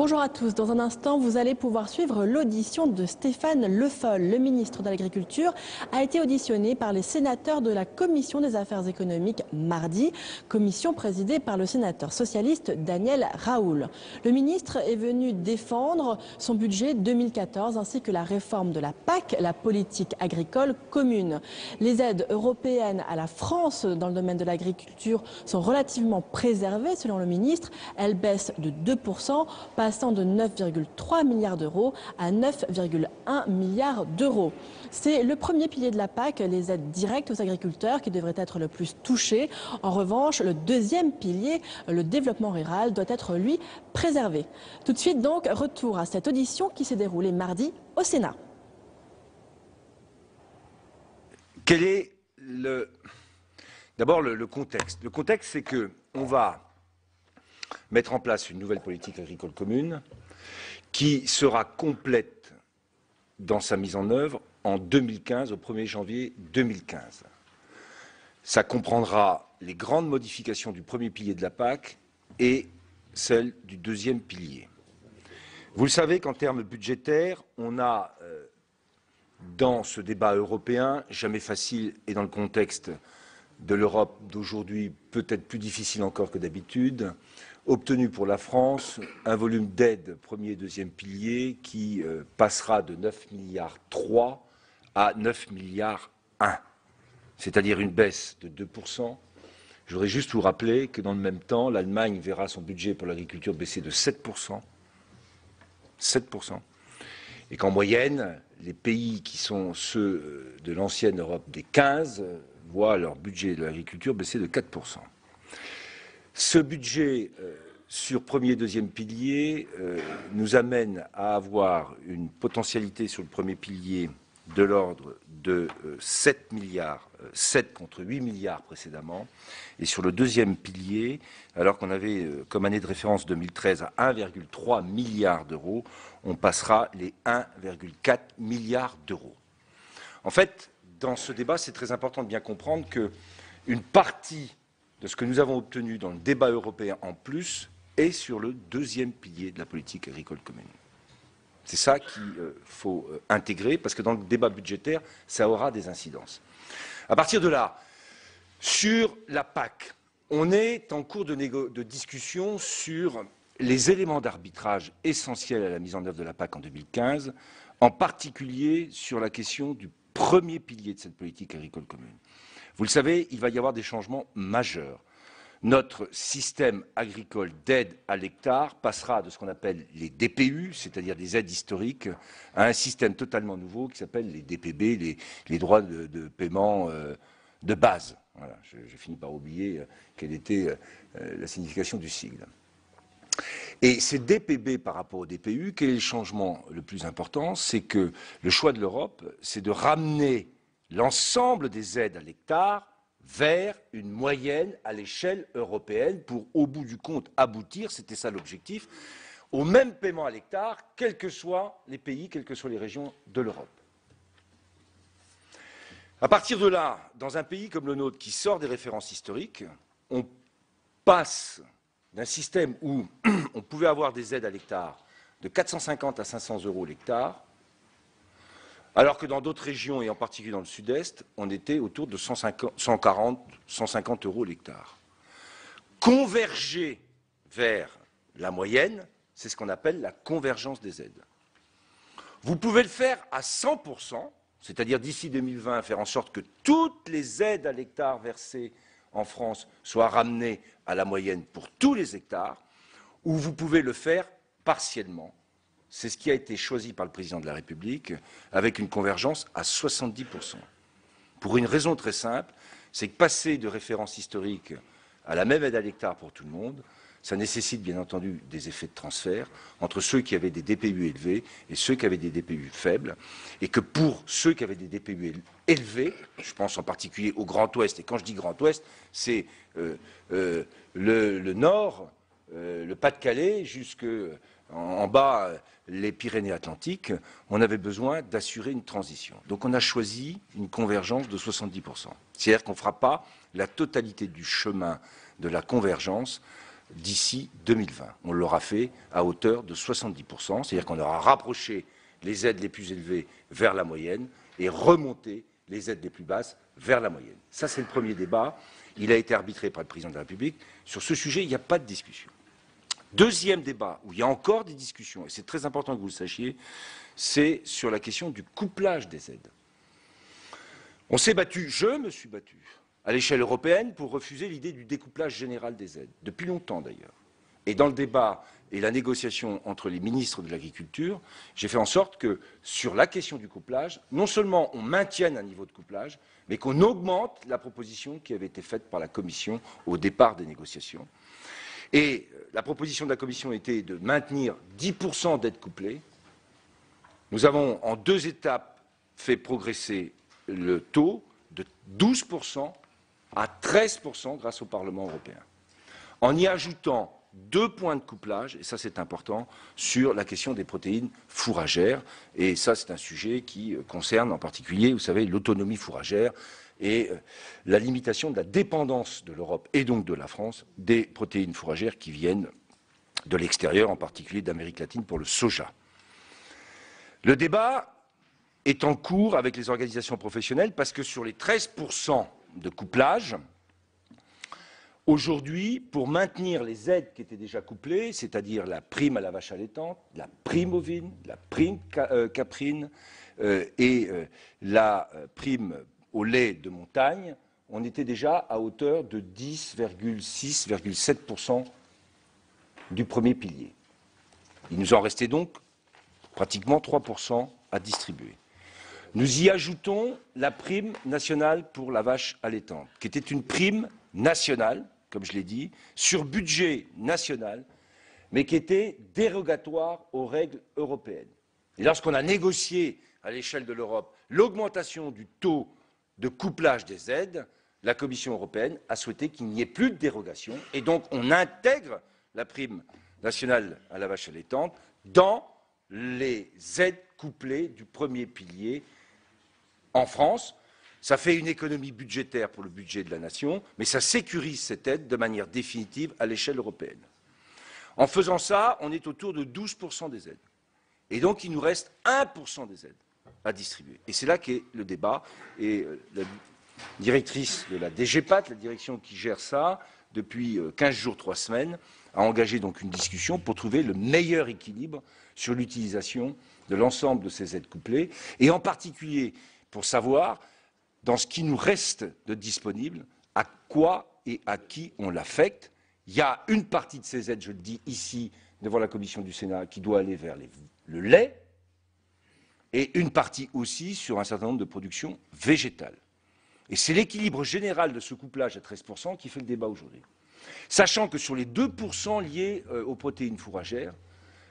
Bonjour à tous. Dans un instant, vous allez pouvoir suivre l'audition de Stéphane Le Foll. Le ministre de l'Agriculture a été auditionné par les sénateurs de la Commission des affaires économiques mardi, commission présidée par le sénateur socialiste Daniel Raoul. Le ministre est venu défendre son budget 2014 ainsi que la réforme de la PAC, la politique agricole commune. Les aides européennes à la France dans le domaine de l'agriculture sont relativement préservées selon le ministre. Elles baissent de 2%. Passant de 9,3 milliards d'euros à 9,1 milliards d'euros. C'est le premier pilier de la PAC, les aides directes aux agriculteurs, qui devrait être le plus touché. En revanche, le deuxième pilier, le développement rural, doit être, lui, préservé. Tout de suite, donc, retour à cette audition qui s'est déroulée mardi au Sénat. Quel est d'abord le contexte? Le contexte, c'est qu'on va mettre en place une nouvelle politique agricole commune qui sera complète dans sa mise en œuvre en 2015, au 1er janvier 2015. Ça comprendra les grandes modifications du premier pilier de la PAC et celles du deuxième pilier. Vous le savez qu'en termes budgétaires, on a, dans ce débat européen, jamais facile et dans le contexte de l'Europe d'aujourd'hui, peut-être plus difficile encore que d'habitude, obtenu pour la France un volume d'aide premier et deuxième pilier qui passera de 9,3 milliards à 9,1 milliards, c'est-à-dire une baisse de 2%. Je voudrais juste vous rappeler que dans le même temps, l'Allemagne verra son budget pour l'agriculture baisser de 7%, et qu'en moyenne, les pays qui sont ceux de l'ancienne Europe des 15 voient leur budget de l'agriculture baisser de 4%. Ce budget sur premier et deuxième pilier nous amène à avoir une potentialité sur le premier pilier de l'ordre de 7 milliards, 7 contre 8 milliards précédemment, et sur le deuxième pilier, alors qu'on avait comme année de référence 2013 à 1,3 milliard d'euros, on passera les 1,4 milliards d'euros. En fait, dans ce débat, c'est très important de bien comprendre qu'une partie de ce que nous avons obtenu dans le débat européen en plus est sur le deuxième pilier de la politique agricole commune. C'est ça qu'il faut intégrer, parce que dans le débat budgétaire, ça aura des incidences. À partir de là, sur la PAC, on est en cours de discussion sur les éléments d'arbitrage essentiels à la mise en œuvre de la PAC en 2015, en particulier sur la question du premier pilier de cette politique agricole commune. Vous le savez, il va y avoir des changements majeurs. Notre système agricole d'aide à l'hectare passera de ce qu'on appelle les DPU, c'est-à-dire des aides historiques, à un système totalement nouveau qui s'appelle les DPB, les droits de paiement de base. Voilà, j'ai fini par oublier quelle était la signification du sigle. Et ces DPB par rapport aux DPU, quel est le changement le plus important? C'est que le choix de l'Europe, c'est de ramener l'ensemble des aides à l'hectare vers une moyenne à l'échelle européenne pour, au bout du compte, aboutir, c'était ça l'objectif, au même paiement à l'hectare, quels que soient les pays, quelles que soient les régions de l'Europe. À partir de là, dans un pays comme le nôtre qui sort des références historiques, on passe d'un système où on pouvait avoir des aides à l'hectare de 450 à 500 euros l'hectare, alors que dans d'autres régions, et en particulier dans le sud-est, on était autour de 140, 150 euros l'hectare. Converger vers la moyenne, c'est ce qu'on appelle la convergence des aides. Vous pouvez le faire à 100%, c'est-à-dire d'ici 2020, faire en sorte que toutes les aides à l'hectare versées en France soient ramenées à la moyenne pour tous les hectares, ou vous pouvez le faire partiellement. C'est ce qui a été choisi par le président de la République, avec une convergence à 70%. Pour une raison très simple, c'est que passer de référence historique à la même aide à l'hectare pour tout le monde, ça nécessite bien entendu des effets de transfert entre ceux qui avaient des DPU élevés et ceux qui avaient des DPU faibles, et que pour ceux qui avaient des DPU élevés, je pense en particulier au Grand Ouest, et quand je dis Grand Ouest, c'est le Nord, le Pas-de-Calais, jusqu'en bas les Pyrénées-Atlantiques, on avait besoin d'assurer une transition. Donc on a choisi une convergence de 70%. C'est-à-dire qu'on ne fera pas la totalité du chemin de la convergence d'ici 2020. On l'aura fait à hauteur de 70%, c'est-à-dire qu'on aura rapproché les aides les plus élevées vers la moyenne et remonté les aides les plus basses vers la moyenne. Ça, c'est le premier débat. Il a été arbitré par le président de la République. Sur ce sujet, il n'y a pas de discussion. Deuxième débat, où il y a encore des discussions, et c'est très important que vous le sachiez, c'est sur la question du couplage des aides. On s'est battu, je me suis battu, à l'échelle européenne pour refuser l'idée du découplage général des aides, depuis longtemps d'ailleurs. Et dans le débat et la négociation entre les ministres de l'Agriculture, j'ai fait en sorte que, sur la question du couplage, non seulement on maintienne un niveau de couplage, mais qu'on augmente la proposition qui avait été faite par la Commission au départ des négociations. Et la proposition de la Commission était de maintenir 10% d'aides couplées. Nous avons, en 2 étapes, fait progresser le taux de 12% à 13% grâce au Parlement européen, en y ajoutant 2 points de couplage, et ça c'est important, sur la question des protéines fourragères. Et ça c'est un sujet qui concerne en particulier, vous savez, l'autonomie fourragère et la limitation de la dépendance de l'Europe et donc de la France des protéines fourragères qui viennent de l'extérieur, en particulier d'Amérique latine pour le soja. Le débat est en cours avec les organisations professionnelles parce que sur les 13% de couplage, aujourd'hui, pour maintenir les aides qui étaient déjà couplées, c'est-à-dire la prime à la vache allaitante, la prime ovine, la prime caprine et la prime au lait de montagne, on était déjà à hauteur de 10,6,7% du premier pilier. Il nous en restait donc pratiquement 3% à distribuer. Nous y ajoutons la prime nationale pour la vache allaitante, qui était une prime nationale, comme je l'ai dit, sur budget national, mais qui était dérogatoire aux règles européennes. Et lorsqu'on a négocié à l'échelle de l'Europe l'augmentation du taux de couplage des aides, la Commission européenne a souhaité qu'il n'y ait plus de dérogation, et donc on intègre la prime nationale à la vache allaitante dans les aides couplées du premier pilier en France. Ça fait une économie budgétaire pour le budget de la nation, mais ça sécurise cette aide de manière définitive à l'échelle européenne. En faisant ça, on est autour de 12% des aides. Et donc, il nous reste 1% des aides à distribuer. Et c'est là qu'est le débat. Et la directrice de la DGPAT, la direction qui gère ça, depuis 15 jours, 3 semaines, a engagé donc une discussion pour trouver le meilleur équilibre sur l'utilisation de l'ensemble de ces aides couplées, et en particulier pour savoir, dans ce qui nous reste de disponible, à quoi et à qui on l'affecte. Il y a une partie de ces aides, je le dis ici, devant la commission du Sénat, qui doit aller vers le lait, et une partie aussi sur un certain nombre de productions végétales. Et c'est l'équilibre général de ce couplage à 13% qui fait le débat aujourd'hui. Sachant que sur les 2% liés aux protéines fourragères,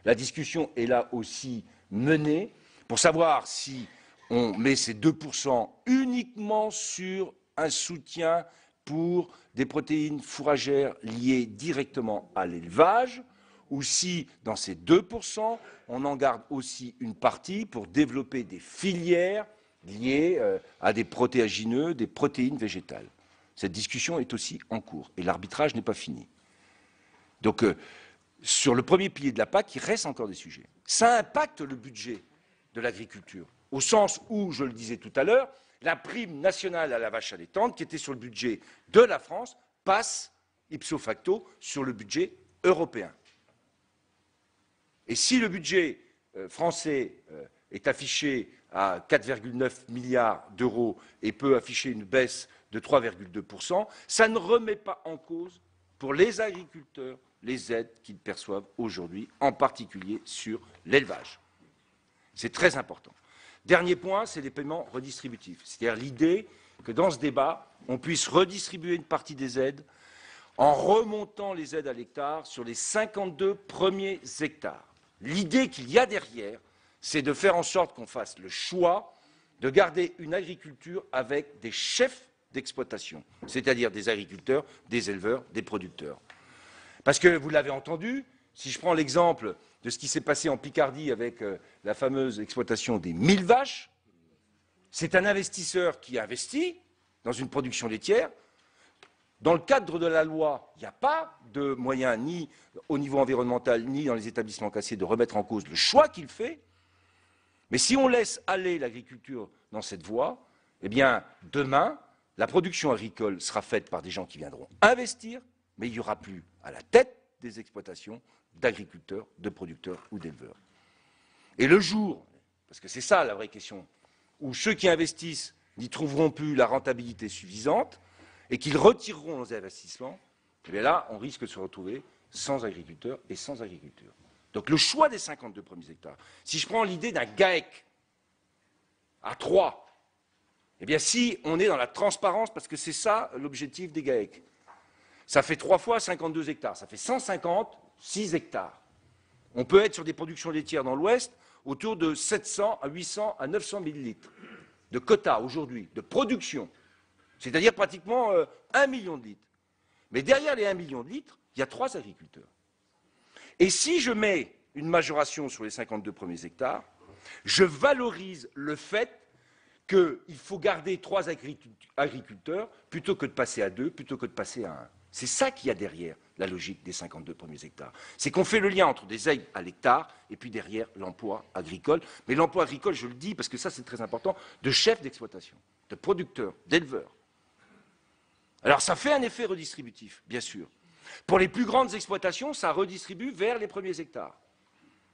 la discussion est là aussi menée pour savoir si on met ces 2% uniquement sur un soutien pour des protéines fourragères liées directement à l'élevage, ou si, dans ces 2%, on en garde aussi une partie pour développer des filières liées à des protéagineux, des protéines végétales. Cette discussion est aussi en cours, et l'arbitrage n'est pas fini. Donc, sur le premier pilier de la PAC, il reste encore des sujets. Ça impacte le budget de l'agriculture, au sens où, je le disais tout à l'heure, la prime nationale à la vache allaitante, qui était sur le budget de la France, passe ipso facto sur le budget européen. Et si le budget français est affiché à 4,9 milliards d'euros et peut afficher une baisse de 3,2%, ça ne remet pas en cause, pour les agriculteurs, les aides qu'ils perçoivent aujourd'hui, en particulier sur l'élevage. C'est très important. Dernier point, c'est les paiements redistributifs. C'est-à-dire l'idée que dans ce débat, on puisse redistribuer une partie des aides en remontant les aides à l'hectare sur les 52 premiers hectares. L'idée qu'il y a derrière, c'est de faire en sorte qu'on fasse le choix de garder une agriculture avec des chefs d'exploitation, c'est-à-dire des agriculteurs, des éleveurs, des producteurs. Parce que, vous l'avez entendu, si je prends l'exemple de ce qui s'est passé en Picardie avec la fameuse exploitation des 1000 vaches, c'est un investisseur qui investit dans une production laitière Dans le cadre de la loi, il n'y a pas de moyen, ni au niveau environnemental, ni dans les établissements classés, de remettre en cause le choix qu'il fait. Mais si on laisse aller l'agriculture dans cette voie, eh bien, demain, la production agricole sera faite par des gens qui viendront investir, mais il n'y aura plus à la tête des exploitations d'agriculteurs, de producteurs ou d'éleveurs. Et le jour, parce que c'est ça la vraie question, où ceux qui investissent n'y trouveront plus la rentabilité suffisante et qu'ils retireront leurs investissements, eh bien là, on risque de se retrouver sans agriculteurs et sans agriculture. Donc le choix des 52 premiers hectares, si je prends l'idée d'un GAEC à 3, eh bien si on est dans la transparence, parce que c'est ça l'objectif des GAEC, ça fait 3 fois 52 hectares, ça fait 156 hectares. On peut être sur des productions laitières dans l'Ouest autour de 700 à 800 à 900 millilitres de quotas aujourd'hui, de production, c'est-à-dire pratiquement 1 million de litres. Mais derrière les 1 million de litres, il y a 3 agriculteurs. Et si je mets une majoration sur les 52 premiers hectares, je valorise le fait qu'il faut garder 3 agriculteurs plutôt que de passer à 2, plutôt que de passer à 1. C'est ça qu'il y a derrière la logique des 52 premiers hectares. C'est qu'on fait le lien entre des aides à l'hectare et puis derrière l'emploi agricole. Mais l'emploi agricole, je le dis parce que ça c'est très important, de chefs d'exploitation, de producteurs, d'éleveurs. Alors ça fait un effet redistributif, bien sûr. Pour les plus grandes exploitations, ça redistribue vers les premiers hectares.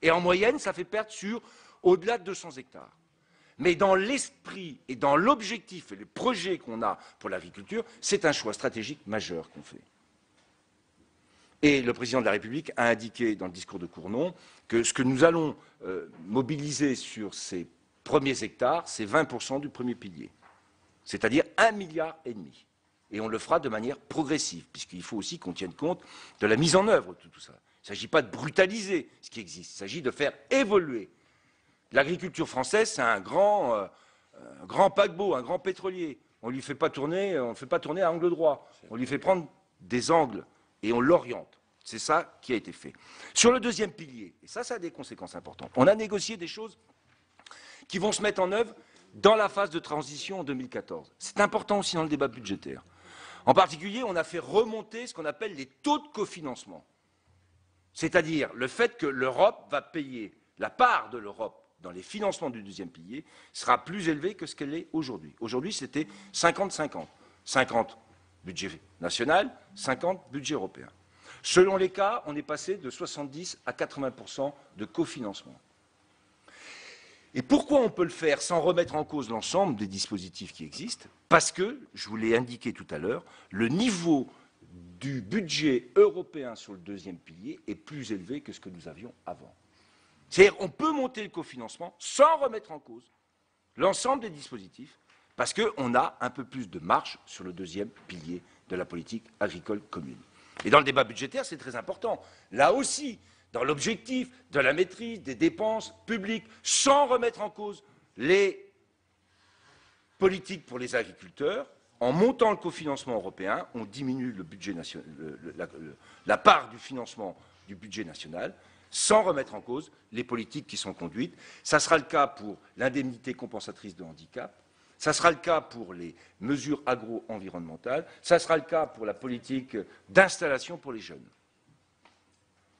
Et en moyenne, ça fait perdre sur au-delà de 200 hectares. Mais dans l'esprit et dans l'objectif et le projet qu'on a pour l'agriculture, c'est un choix stratégique majeur qu'on fait. Et le président de la République a indiqué dans le discours de Cournon que ce que nous allons mobiliser sur ces premiers hectares, c'est 20% du premier pilier, c'est-à-dire 1,5 milliard. Et on le fera de manière progressive, puisqu'il faut aussi qu'on tienne compte de la mise en œuvre de tout ça. Il ne s'agit pas de brutaliser ce qui existe, il s'agit de faire évoluer. L'agriculture française, c'est un grand paquebot, un grand pétrolier. On ne lui fait pas tourner, à angle droit. On lui fait prendre des angles et on l'oriente. C'est ça qui a été fait. Sur le deuxième pilier, et ça a des conséquences importantes, on a négocié des choses qui vont se mettre en œuvre dans la phase de transition en 2014. C'est important aussi dans le débat budgétaire. En particulier, on a fait remonter ce qu'on appelle les taux de cofinancement. C'est-à-dire le fait que l'Europe va payer, la part de l'Europe dans les financements du deuxième pilier sera plus élevée que ce qu'elle est aujourd'hui. Aujourd'hui, c'était 50-50. 50 budget national, 50 budget européen. Selon les cas, on est passé de 70 à 80% de cofinancement. Et pourquoi on peut le faire sans remettre en cause l'ensemble des dispositifs qui existent? Parce que, je vous l'ai indiqué tout à l'heure, le niveau du budget européen sur le deuxième pilier est plus élevé que ce que nous avions avant. C'est-à-dire qu'on peut monter le cofinancement sans remettre en cause l'ensemble des dispositifs, parce qu'on a un peu plus de marge sur le deuxième pilier de la politique agricole commune. Et dans le débat budgétaire, c'est très important. Là aussi, dans l'objectif de la maîtrise des dépenses publiques, sans remettre en cause les politiques pour les agriculteurs, en montant le cofinancement européen, on diminue le budget national, la part du financement du budget national, sans remettre en cause les politiques qui sont conduites. Ça sera le cas pour l'indemnité compensatrice de handicap, ça sera le cas pour les mesures agro-environnementales, ça sera le cas pour la politique d'installation pour les jeunes.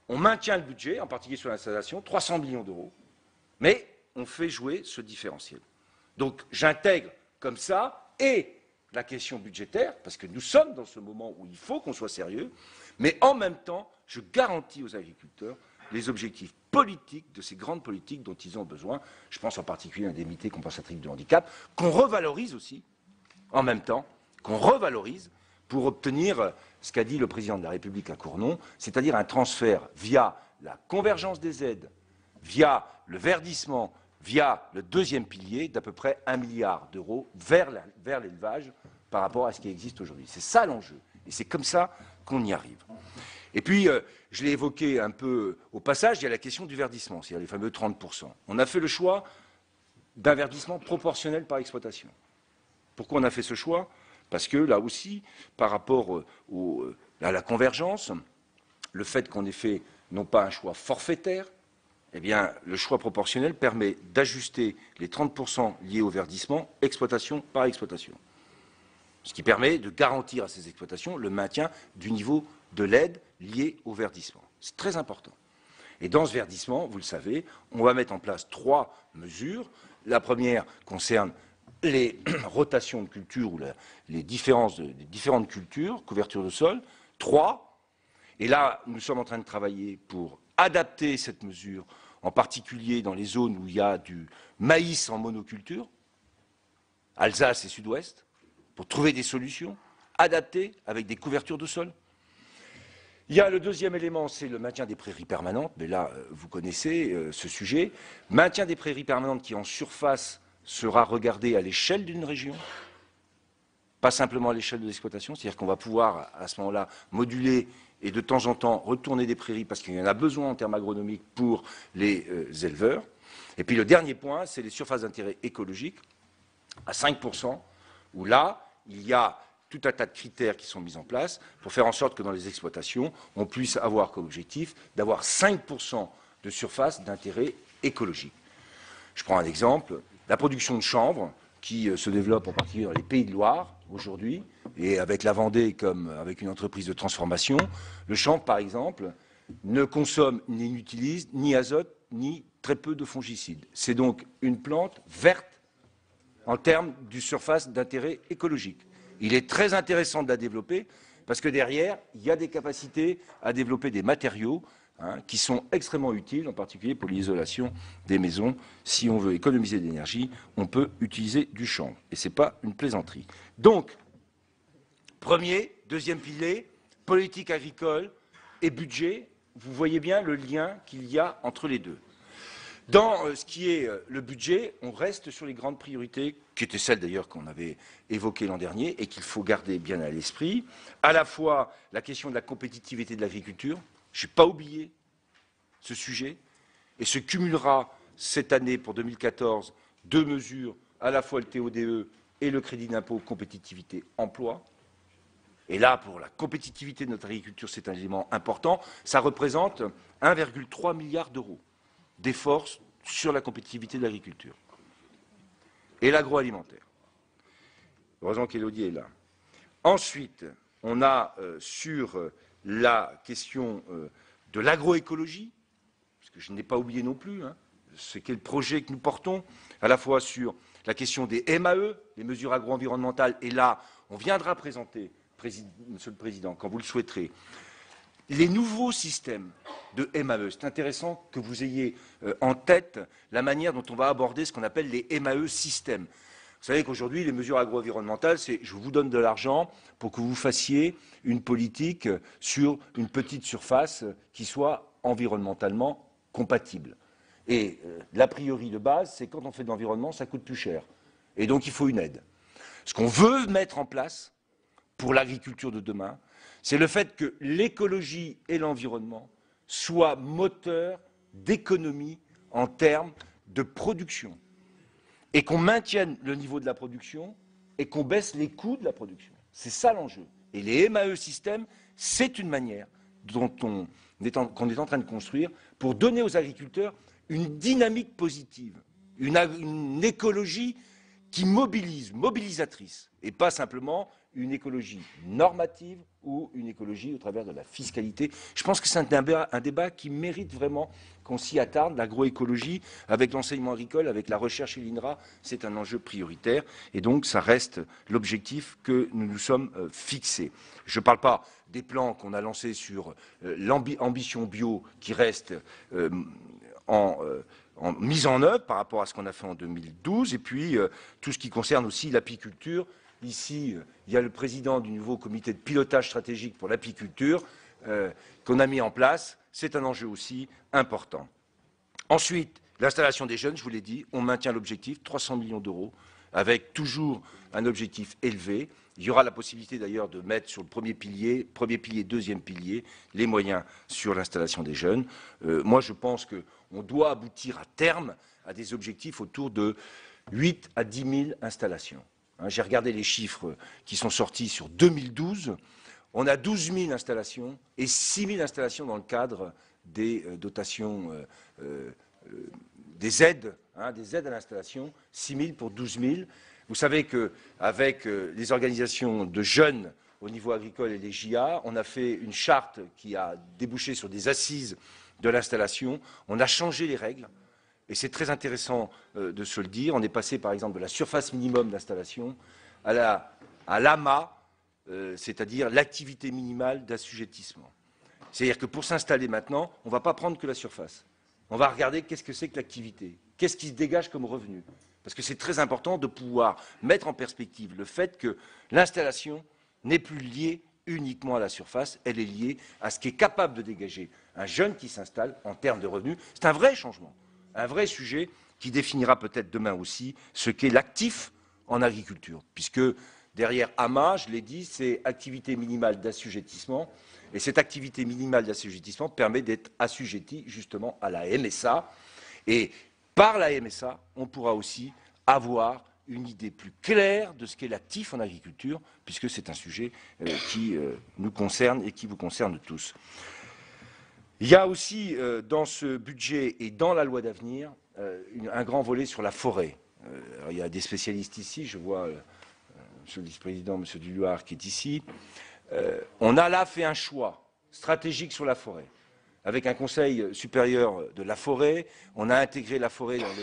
On maintient le budget, en particulier sur l'installation, 300 millions d'euros, mais on fait jouer ce différentiel. Donc j'intègre comme ça et la question budgétaire, parce que nous sommes dans ce moment où il faut qu'on soit sérieux, mais en même temps, je garantis aux agriculteurs les objectifs politiques de ces grandes politiques dont ils ont besoin. Je pense en particulier à l'indemnité compensatrice de handicap, qu'on revalorise aussi, en même temps, qu'on revalorise pour obtenir ce qu'a dit le président de la République à Cournon, c'est-à-dire un transfert via la convergence des aides, via le verdissement, via le deuxième pilier d'à peu près 1 milliard d'euros vers l'élevage par rapport à ce qui existe aujourd'hui. C'est ça l'enjeu, et c'est comme ça qu'on y arrive. Et puis, je l'ai évoqué un peu au passage, il y a la question du verdissement, c'est-à-dire les fameux 30%. On a fait le choix d'un verdissement proportionnel par exploitation. Pourquoi on a fait ce choix? Parce que, là aussi, par rapport à la convergence, le fait qu'on ait fait non pas un choix forfaitaire, eh bien, le choix proportionnel permet d'ajuster les 30% liés au verdissement, exploitation par exploitation. ce qui permet de garantir à ces exploitations le maintien du niveau de l'aide lié au verdissement. C'est très important. Et dans ce verdissement, vous le savez, on va mettre en place 3 mesures. La première concerne les rotations de cultures ou les différentes cultures, couverture de sol. 3, et là, nous sommes en train de travailler pour adapter cette mesure, en particulier dans les zones où il y a du maïs en monoculture, Alsace et Sud-Ouest, pour trouver des solutions adaptées avec des couvertures de sol. Il y a le deuxième élément, c'est le maintien des prairies permanentes, mais là, vous connaissez ce sujet. Maintien des prairies permanentes qui, en surface, sera regardé à l'échelle d'une région, pas simplement à l'échelle de l'exploitation, c'est-à-dire qu'on va pouvoir, à ce moment-là, moduler et de temps en temps retourner des prairies parce qu'il y en a besoin en termes agronomiques pour les éleveurs. Et puis le dernier point, c'est les surfaces d'intérêt écologique à 5%, où là, il y a tout un tas de critères qui sont mis en place pour faire en sorte que dans les exploitations, on puisse avoir comme objectif d'avoir 5% de surface d'intérêt écologique. Je prends un exemple, la production de chanvre, qui se développe en particulier dans les Pays de Loire aujourd'hui, et avec la Vendée comme avec une entreprise de transformation. Le chanvre, par exemple, ne consomme ni n'utilise ni azote, ni très peu de fongicides. C'est donc une plante verte en termes de surface d'intérêt écologique. Il est très intéressant de la développer parce que derrière, il y a des capacités à développer des matériaux qui sont extrêmement utiles, en particulier pour l'isolation des maisons. Si on veut économiser de l'énergie, on peut utiliser du chanvre. Et ce n'est pas une plaisanterie. Donc, premier, deuxième pilier, politique agricole et budget. Vous voyez bien le lien qu'il y a entre les deux. Dans ce qui est le budget, on reste sur les grandes priorités, qui étaient celles d'ailleurs qu'on avait évoquées l'an dernier et qu'il faut garder bien à l'esprit. À la fois la question de la compétitivité de l'agriculture, je n'ai pas oublié ce sujet, et se cumulera cette année pour 2014 2 mesures, à la fois le TODE et le crédit d'impôt compétitivité emploi. Et là, pour la compétitivité de notre agriculture, c'est un élément important. Ça représente 1,3 milliard d'euros d'efforts sur la compétitivité de l'agriculture et l'agroalimentaire. Heureusement qu'Élodie est là. Ensuite, on a sur la question de l'agroécologie, parce que je n'ai pas oublié non plus, ce qu'est le projet que nous portons, à la fois sur la question des MAE, les mesures agro-environnementales, et là, on viendra présenter, Monsieur le Président, quand vous le souhaiterez, les nouveaux systèmes de MAE. C'est intéressant que vous ayez en tête la manière dont on va aborder ce qu'on appelle les MAE systèmes. Vous savez qu'aujourd'hui, les mesures agro-environnementales, c'est je vous donne de l'argent pour que vous fassiez une politique sur une petite surface qui soit environnementalement compatible. Et l'a priori de base, c'est quand on fait de l'environnement, ça coûte plus cher. Et donc, il faut une aide. Ce qu'on veut mettre en place pour l'agriculture de demain, c'est le fait que l'écologie et l'environnement soient moteurs d'économie en termes de production et qu'on maintienne le niveau de la production et qu'on baisse les coûts de la production. C'est ça l'enjeu. Et les MAE systèmes, c'est une manière qu'on est en train de construire pour donner aux agriculteurs une dynamique positive, une écologie qui mobilise, mobilisatrice, et pas simplement une écologie normative ou une écologie au travers de la fiscalité. Je pense que c'est un débat qui mérite vraiment qu'on s'y attarde. L'agroécologie, avec l'enseignement agricole, avec la recherche et l'INRA, c'est un enjeu prioritaire. Et donc, ça reste l'objectif que nous nous sommes fixés. Je ne parle pas des plans qu'on a lancés sur l'ambition bio qui reste en mise en œuvre par rapport à ce qu'on a fait en 2012, et puis tout ce qui concerne aussi l'apiculture. Ici, il y a le président du nouveau comité de pilotage stratégique pour l'apiculture qu'on a mis en place. C'est un enjeu aussi important. Ensuite, l'installation des jeunes, je vous l'ai dit, on maintient l'objectif, 300 millions d'euros, avec toujours un objectif élevé. Il y aura la possibilité d'ailleurs de mettre sur le premier pilier, deuxième pilier, les moyens sur l'installation des jeunes. Moi, je pense qu'on doit aboutir à terme à des objectifs autour de 8 à 10 000 installations. J'ai regardé les chiffres qui sont sortis sur 2012. On a 12 000 installations et 6 000 installations dans le cadre des dotations, des aides à l'installation, 6 000 pour 12 000. Vous savez qu'avec les organisations de jeunes au niveau agricole et les JA, on a fait une charte qui a débouché sur des assises de l'installation. On a changé les règles, et c'est très intéressant de se le dire. On est passé, par exemple, de la surface minimum d'installation à l'AMA, c'est-à-dire l'activité minimale d'assujettissement. C'est-à-dire que pour s'installer maintenant, on ne va pas prendre que la surface. On va regarder qu'est-ce que c'est que l'activité, qu'est-ce qui se dégage comme revenu. Parce que c'est très important de pouvoir mettre en perspective le fait que l'installation n'est plus liée uniquement à la surface, elle est liée à ce qui est capable de dégager un jeune qui s'installe en termes de revenus. C'est un vrai changement, un vrai sujet qui définira peut-être demain aussi ce qu'est l'actif en agriculture, puisque derrière AMA, je l'ai dit, c'est activité minimale d'assujettissement, et cette activité minimale d'assujettissement permet d'être assujetti justement à la MSA, et par la MSA, on pourra aussi avoir une idée plus claire de ce qu'est l'actif en agriculture, puisque c'est un sujet qui nous concerne et qui vous concerne tous. Il y a aussi dans ce budget et dans la loi d'avenir un grand volet sur la forêt. Alors, il y a des spécialistes ici, je vois Monsieur le vice-président, Monsieur Duluard qui est ici. On a là fait un choix stratégique sur la forêt. Avec un conseil supérieur de la forêt, on a intégré la forêt dans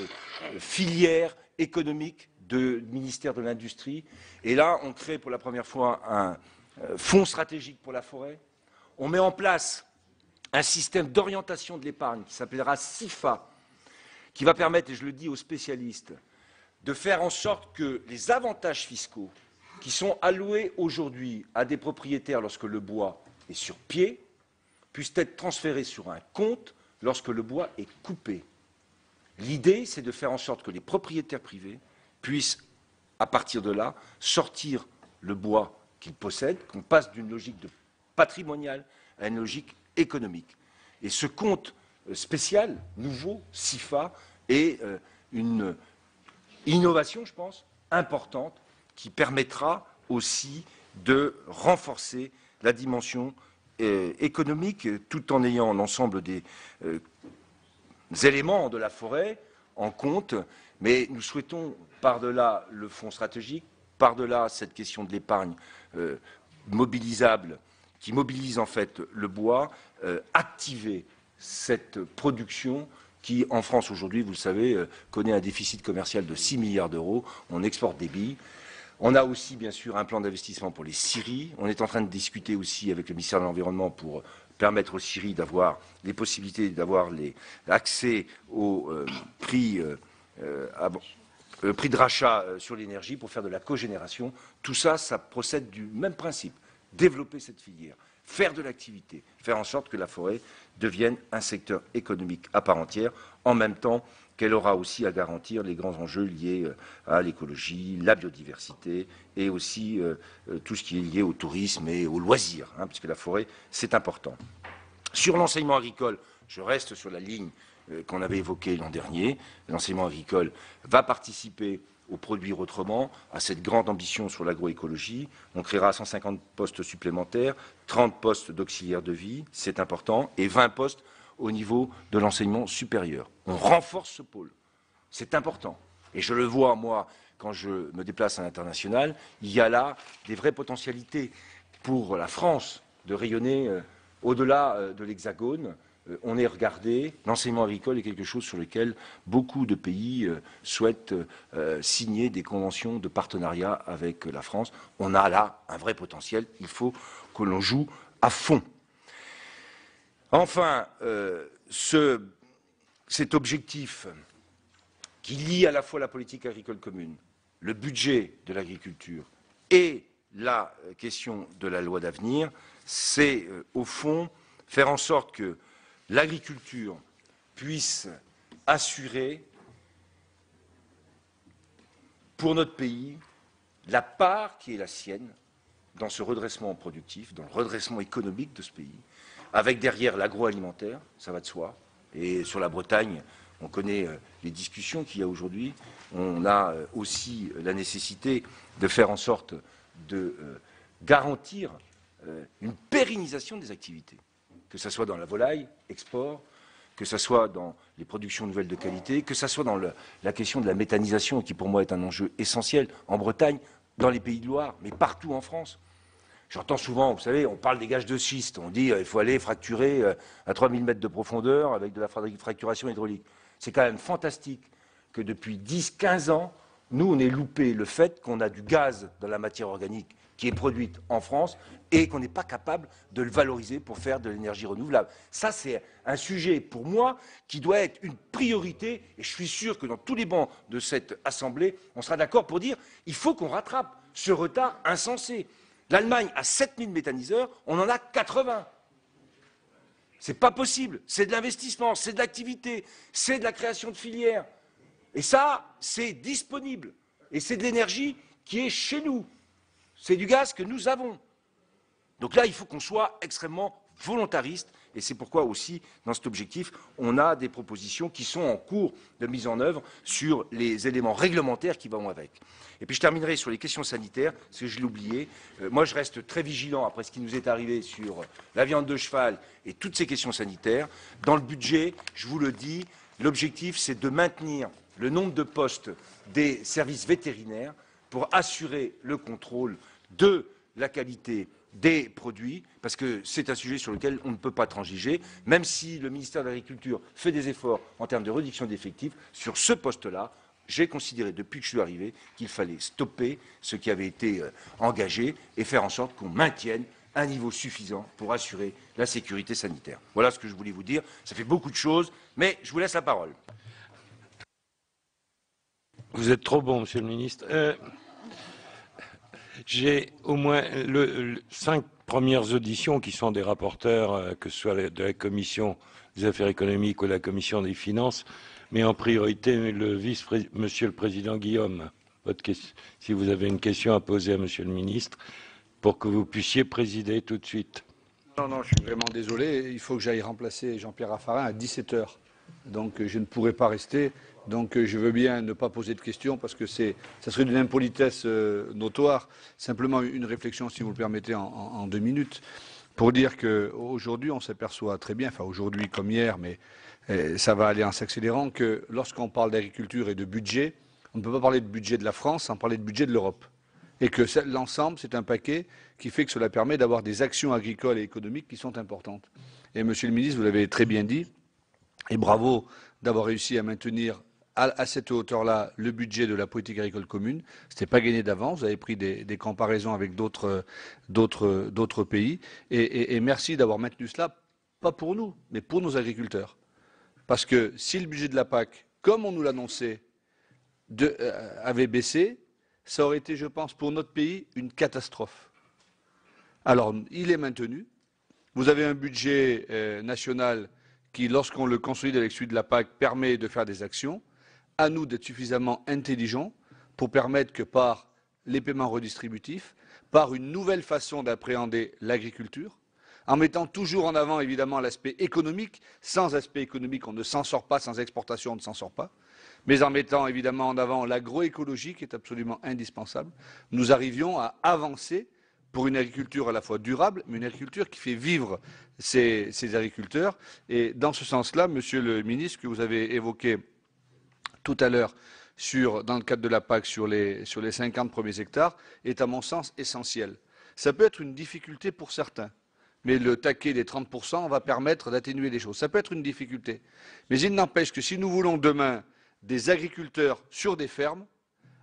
les filières économiques du ministère de l'Industrie. Et là, on crée pour la première fois un fonds stratégique pour la forêt. On met en place un système d'orientation de l'épargne qui s'appellera SIFA, qui va permettre, et je le dis aux spécialistes, de faire en sorte que les avantages fiscaux qui sont alloués aujourd'hui à des propriétaires lorsque le bois est sur pied puissent être transférés sur un compte lorsque le bois est coupé. L'idée, c'est de faire en sorte que les propriétaires privés puissent, à partir de là, sortir le bois qu'ils possèdent, qu'on passe d'une logique de patrimoniale à une logique économique. Et ce compte spécial, nouveau, SIFA, est une innovation, je pense, importante, qui permettra aussi de renforcer la dimension économique, tout en ayant l'ensemble des éléments de la forêt en compte. Mais nous souhaitons, par-delà le fonds stratégique, par-delà cette question de l'épargne mobilisable, qui mobilise en fait le bois, activer cette production qui, en France aujourd'hui, vous le savez, connaît un déficit commercial de 6 milliards d'euros. On exporte des billes. On a aussi, bien sûr, un plan d'investissement pour les scieries. On est en train de discuter aussi avec le ministère de l'Environnement pour permettre aux scieries d'avoir les possibilités d'avoir l'accès au prix de rachat sur l'énergie pour faire de la cogénération. Tout ça, ça procède du même principe. Développer cette filière, faire de l'activité, faire en sorte que la forêt devienne un secteur économique à part entière, en même temps qu'elle aura aussi à garantir les grands enjeux liés à l'écologie, la biodiversité et aussi tout ce qui est lié au tourisme et aux loisirs, puisque la forêt, c'est important. Sur l'enseignement agricole, je reste sur la ligne qu'on avait évoquée l'an dernier. L'enseignement agricole va participer au Produire autrement, à cette grande ambition sur l'agroécologie. On créera 150 postes supplémentaires, 30 postes d'auxiliaires de vie, c'est important, et 20 postes au niveau de l'enseignement supérieur. On renforce ce pôle. C'est important. Et je le vois, moi, quand je me déplace à l'international, il y a là des vraies potentialités pour la France de rayonner au-delà de l'Hexagone. On est regardé, l'enseignement agricole est quelque chose sur lequel beaucoup de pays souhaitent signer des conventions de partenariat avec la France. On a là un vrai potentiel, il faut que l'on joue à fond. Enfin, cet objectif qui lie à la fois la politique agricole commune, le budget de l'agriculture et la question de la loi d'avenir, c'est au fond faire en sorte que l'agriculture puisse assurer pour notre pays la part qui est la sienne dans ce redressement productif, dans le redressement économique de ce pays, avec derrière l'agroalimentaire, ça va de soi. Et sur la Bretagne, on connaît les discussions qu'il y a aujourd'hui. On a aussi la nécessité de faire en sorte de garantir une pérennisation des activités, que ce soit dans la volaille, export, que ce soit dans les productions nouvelles de qualité, que ce soit dans la question de la méthanisation, qui pour moi est un enjeu essentiel en Bretagne, dans les Pays de Loire, mais partout en France. J'entends souvent, vous savez, on parle des gages de schiste, on dit il faut aller fracturer à 3000 mètres de profondeur avec de la fracturation hydraulique. C'est quand même fantastique que depuis 10-15 ans, nous, on ait loupé le fait qu'on a du gaz dans la matière organique qui est produite en France et qu'on n'est pas capable de le valoriser pour faire de l'énergie renouvelable. Ça, c'est un sujet, pour moi, qui doit être une priorité, et je suis sûr que dans tous les bancs de cette Assemblée, on sera d'accord pour dire il faut qu'on rattrape ce retard insensé. L'Allemagne a 7000 méthaniseurs, on en a 80. C'est pas possible. C'est de l'investissement, c'est de l'activité, c'est de la création de filières. Et ça, c'est disponible. Et c'est de l'énergie qui est chez nous. C'est du gaz que nous avons. Donc là, il faut qu'on soit extrêmement volontariste. Et c'est pourquoi aussi, dans cet objectif, on a des propositions qui sont en cours de mise en œuvre sur les éléments réglementaires qui vont avec. Et puis je terminerai sur les questions sanitaires, parce que je l'ai oublié. Moi, je reste très vigilant après ce qui nous est arrivé sur la viande de cheval et toutes ces questions sanitaires. Dans le budget, je vous le dis, l'objectif, c'est de maintenir le nombre de postes des services vétérinaires pour assurer le contrôle de la qualité des produits, parce que c'est un sujet sur lequel on ne peut pas transiger, même si le ministère de l'Agriculture fait des efforts en termes de réduction d'effectifs, sur ce poste-là, j'ai considéré depuis que je suis arrivé qu'il fallait stopper ce qui avait été engagé et faire en sorte qu'on maintienne un niveau suffisant pour assurer la sécurité sanitaire. Voilà ce que je voulais vous dire. Ça fait beaucoup de choses, mais je vous laisse la parole. Vous êtes trop bon, Monsieur le Ministre. J'ai au moins 5 premières auditions qui sont des rapporteurs, que ce soit de la Commission des affaires économiques ou de la Commission des finances, mais en priorité Monsieur le Président Guillaume, si vous avez une question à poser à Monsieur le Ministre, pour que vous puissiez présider tout de suite. Non, je suis vraiment désolé. Il faut que j'aille remplacer Jean-Pierre Raffarin à 17 h. Donc je ne pourrai pas rester. Donc je veux bien ne pas poser de questions parce que ça serait d'une impolitesse notoire. Simplement une réflexion, si vous le permettez, en 2 minutes, pour dire qu'aujourd'hui, on s'aperçoit très bien, enfin aujourd'hui comme hier, mais ça va aller en s'accélérant, que lorsqu'on parle d'agriculture et de budget, on ne peut pas parler de budget de la France sans parler de budget de l'Europe. Et que l'ensemble, c'est un paquet qui fait que cela permet d'avoir des actions agricoles et économiques qui sont importantes. Et Monsieur le Ministre, vous l'avez très bien dit, et bravo d'avoir réussi à maintenir à cette hauteur-là le budget de la politique agricole commune. Ce n'était pas gagné d'avance. Vous avez pris des comparaisons avec d'autres pays. Et merci d'avoir maintenu cela, pas pour nous, mais pour nos agriculteurs. Parce que si le budget de la PAC, comme on nous l'annonçait, avait baissé, ça aurait été, je pense, pour notre pays, une catastrophe. Alors, il est maintenu. Vous avez un budget national qui, lorsqu'on le consolide avec celui de la PAC, permet de faire des actions. À nous d'être suffisamment intelligents pour permettre que par les paiements redistributifs, par une nouvelle façon d'appréhender l'agriculture, en mettant toujours en avant évidemment l'aspect économique. Sans aspect économique, on ne s'en sort pas, sans exportation, on ne s'en sort pas. Mais en mettant évidemment en avant l'agroécologie, qui est absolument indispensable, nous arrivions à avancer pour une agriculture à la fois durable, mais une agriculture qui fait vivre ces agriculteurs. Et dans ce sens-là, Monsieur le Ministre, que vous avez évoqué tout à l'heure dans le cadre de la PAC sur les 50 premiers hectares, est à mon sens essentiel. Ça peut être une difficulté pour certains, mais le taquet des 30% va permettre d'atténuer les choses. Ça peut être une difficulté. Mais il n'empêche que si nous voulons demain des agriculteurs sur des fermes,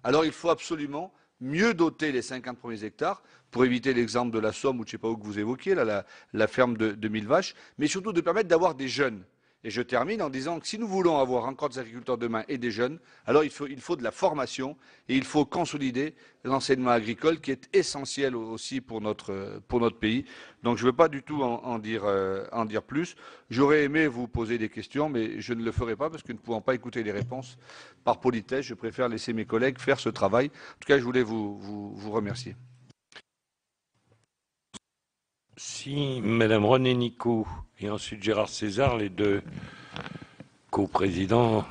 alors il faut absolument mieux doter les 50 premiers hectares, pour éviter l'exemple de la Somme, ou je ne sais pas où que vous évoquiez, là, la ferme de 1000 vaches, mais surtout de permettre d'avoir des jeunes. Et je termine en disant que si nous voulons avoir encore des agriculteurs demain et des jeunes, alors il faut de la formation et il faut consolider l'enseignement agricole qui est essentiel aussi pour notre pays. Donc je ne veux pas du tout en dire plus. J'aurais aimé vous poser des questions, mais je ne le ferai pas parce que ne pouvant pas écouter les réponses par politesse, je préfère laisser mes collègues faire ce travail. En tout cas, je voulais vous remercier. Si Madame René Nicot et ensuite Gérard César, les deux coprésidents,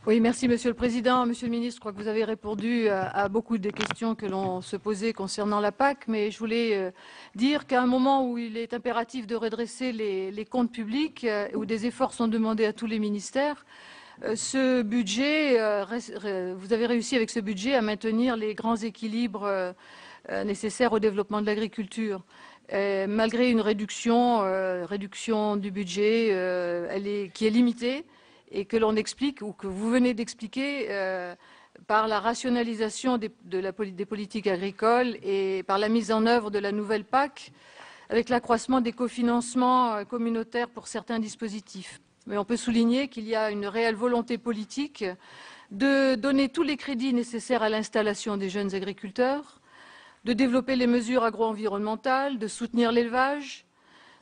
Oui, merci Monsieur le Président. Monsieur le Ministre, je crois que vous avez répondu à beaucoup des questions que l'on se posait concernant la PAC, mais je voulais dire qu'à un moment où il est impératif de redresser les comptes publics, où des efforts sont demandés à tous les ministères, ce budget, vous avez réussi avec ce budget à maintenir les grands équilibres nécessaires au développement de l'agriculture. Malgré une réduction du budget qui est limitée, et que l'on explique, ou que vous venez d'expliquer, par la rationalisation des politiques agricoles et par la mise en œuvre de la nouvelle PAC, avec l'accroissement des cofinancements communautaires pour certains dispositifs. Mais on peut souligner qu'il y a une réelle volonté politique de donner tous les crédits nécessaires à l'installation des jeunes agriculteurs, de développer les mesures agro-environnementales, de soutenir l'élevage,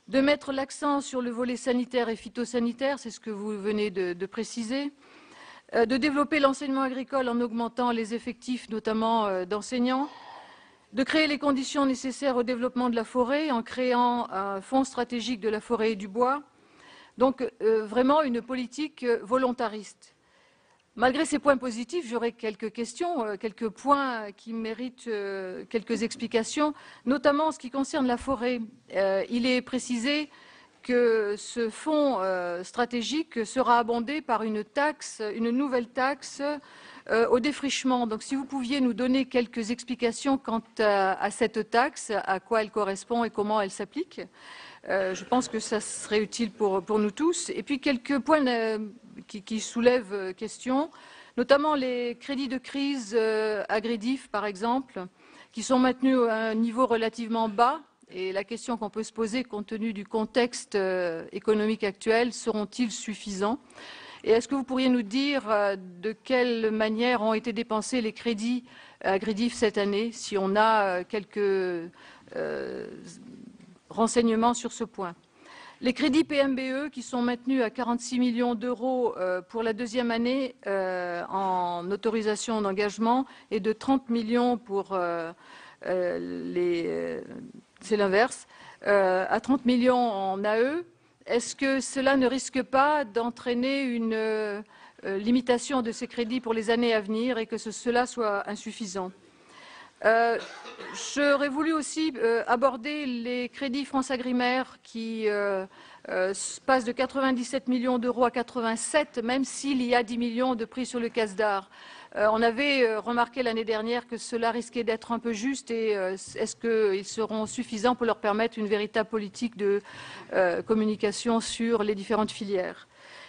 de mettre l'accent sur le volet sanitaire et phytosanitaire, c'est ce que vous venez de préciser, de développer l'enseignement agricole en augmentant les effectifs, notamment d'enseignants, de créer les conditions nécessaires au développement de la forêt en créant un fonds stratégique de la forêt et du bois. Donc vraiment une politique volontariste. Malgré ces points positifs, j'aurais quelques questions, quelques points qui méritent quelques explications, notamment en ce qui concerne la forêt. Il est précisé que ce fonds stratégique sera abondé par une nouvelle taxe au défrichement. Donc si vous pouviez nous donner quelques explications quant à cette taxe, à quoi elle correspond et comment elle s'applique. Je pense que ça serait utile pour nous tous. Et puis quelques points qui soulèvent question, notamment les crédits de crise Agridif, par exemple, qui sont maintenus à un niveau relativement bas. Et la question qu'on peut se poser, compte tenu du contexte économique actuel, seront-ils suffisants? Et est-ce que vous pourriez nous dire de quelle manière ont été dépensés les crédits Agridif cette année, si on a quelques renseignements sur ce point? Les crédits PMBE qui sont maintenus à 46 millions d'euros pour la deuxième année en autorisation d'engagement et de 30 millions pour c'est l'inverse, à 30 millions en AE. Est-ce que cela ne risque pas d'entraîner une limitation de ces crédits pour les années à venir et que cela soit insuffisant? J'aurais voulu aussi aborder les crédits France Agrimer qui passent de 97 millions d'euros à 87, même s'il y a 10 millions de prix sur le CASDAR. On avait remarqué l'année dernière que cela risquait d'être un peu juste et est-ce qu'ils seront suffisants pour leur permettre une véritable politique de communication sur les différentes filières?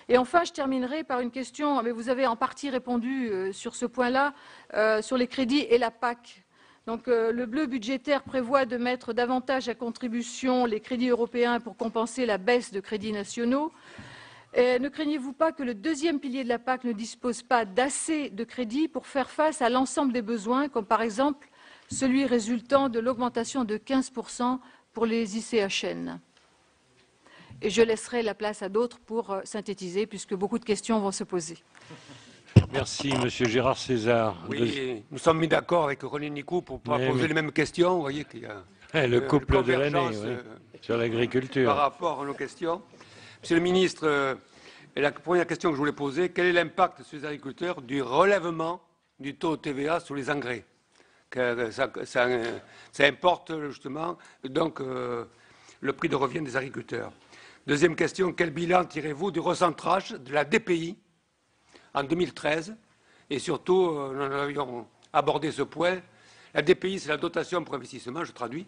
Et enfin, je terminerai par une question, mais vous avez en partie répondu sur ce point-là, sur les crédits et la PAC. Donc, le bleu budgétaire prévoit de mettre davantage à contribution les crédits européens pour compenser la baisse de crédits nationaux. Ne craignez-vous pas que le deuxième pilier de la PAC ne dispose pas d'assez de crédits pour faire face à l'ensemble des besoins, comme par exemple celui résultant de l'augmentation de 15% pour les ICHN? Et je laisserai la place à d'autres pour synthétiser, puisque beaucoup de questions vont se poser. Merci, Monsieur Gérard César. Oui, nous sommes mis d'accord avec René Nicou pour pouvoir poser les mêmes questions. Vous voyez qu'il y a le couple de l'année sur l'agriculture. Par rapport à nos questions. Monsieur le ministre, la première question que je voulais poser, quel est l'impact sur les agriculteurs du relèvement du taux de TVA sur les engrais? Ça importe justement donc le prix de revient des agriculteurs. Deuxième question, quel bilan tirez-vous du recentrage de la DPI en 2013? Et surtout, nous avions abordé ce point, la DPI, c'est la dotation pour investissement, je traduis.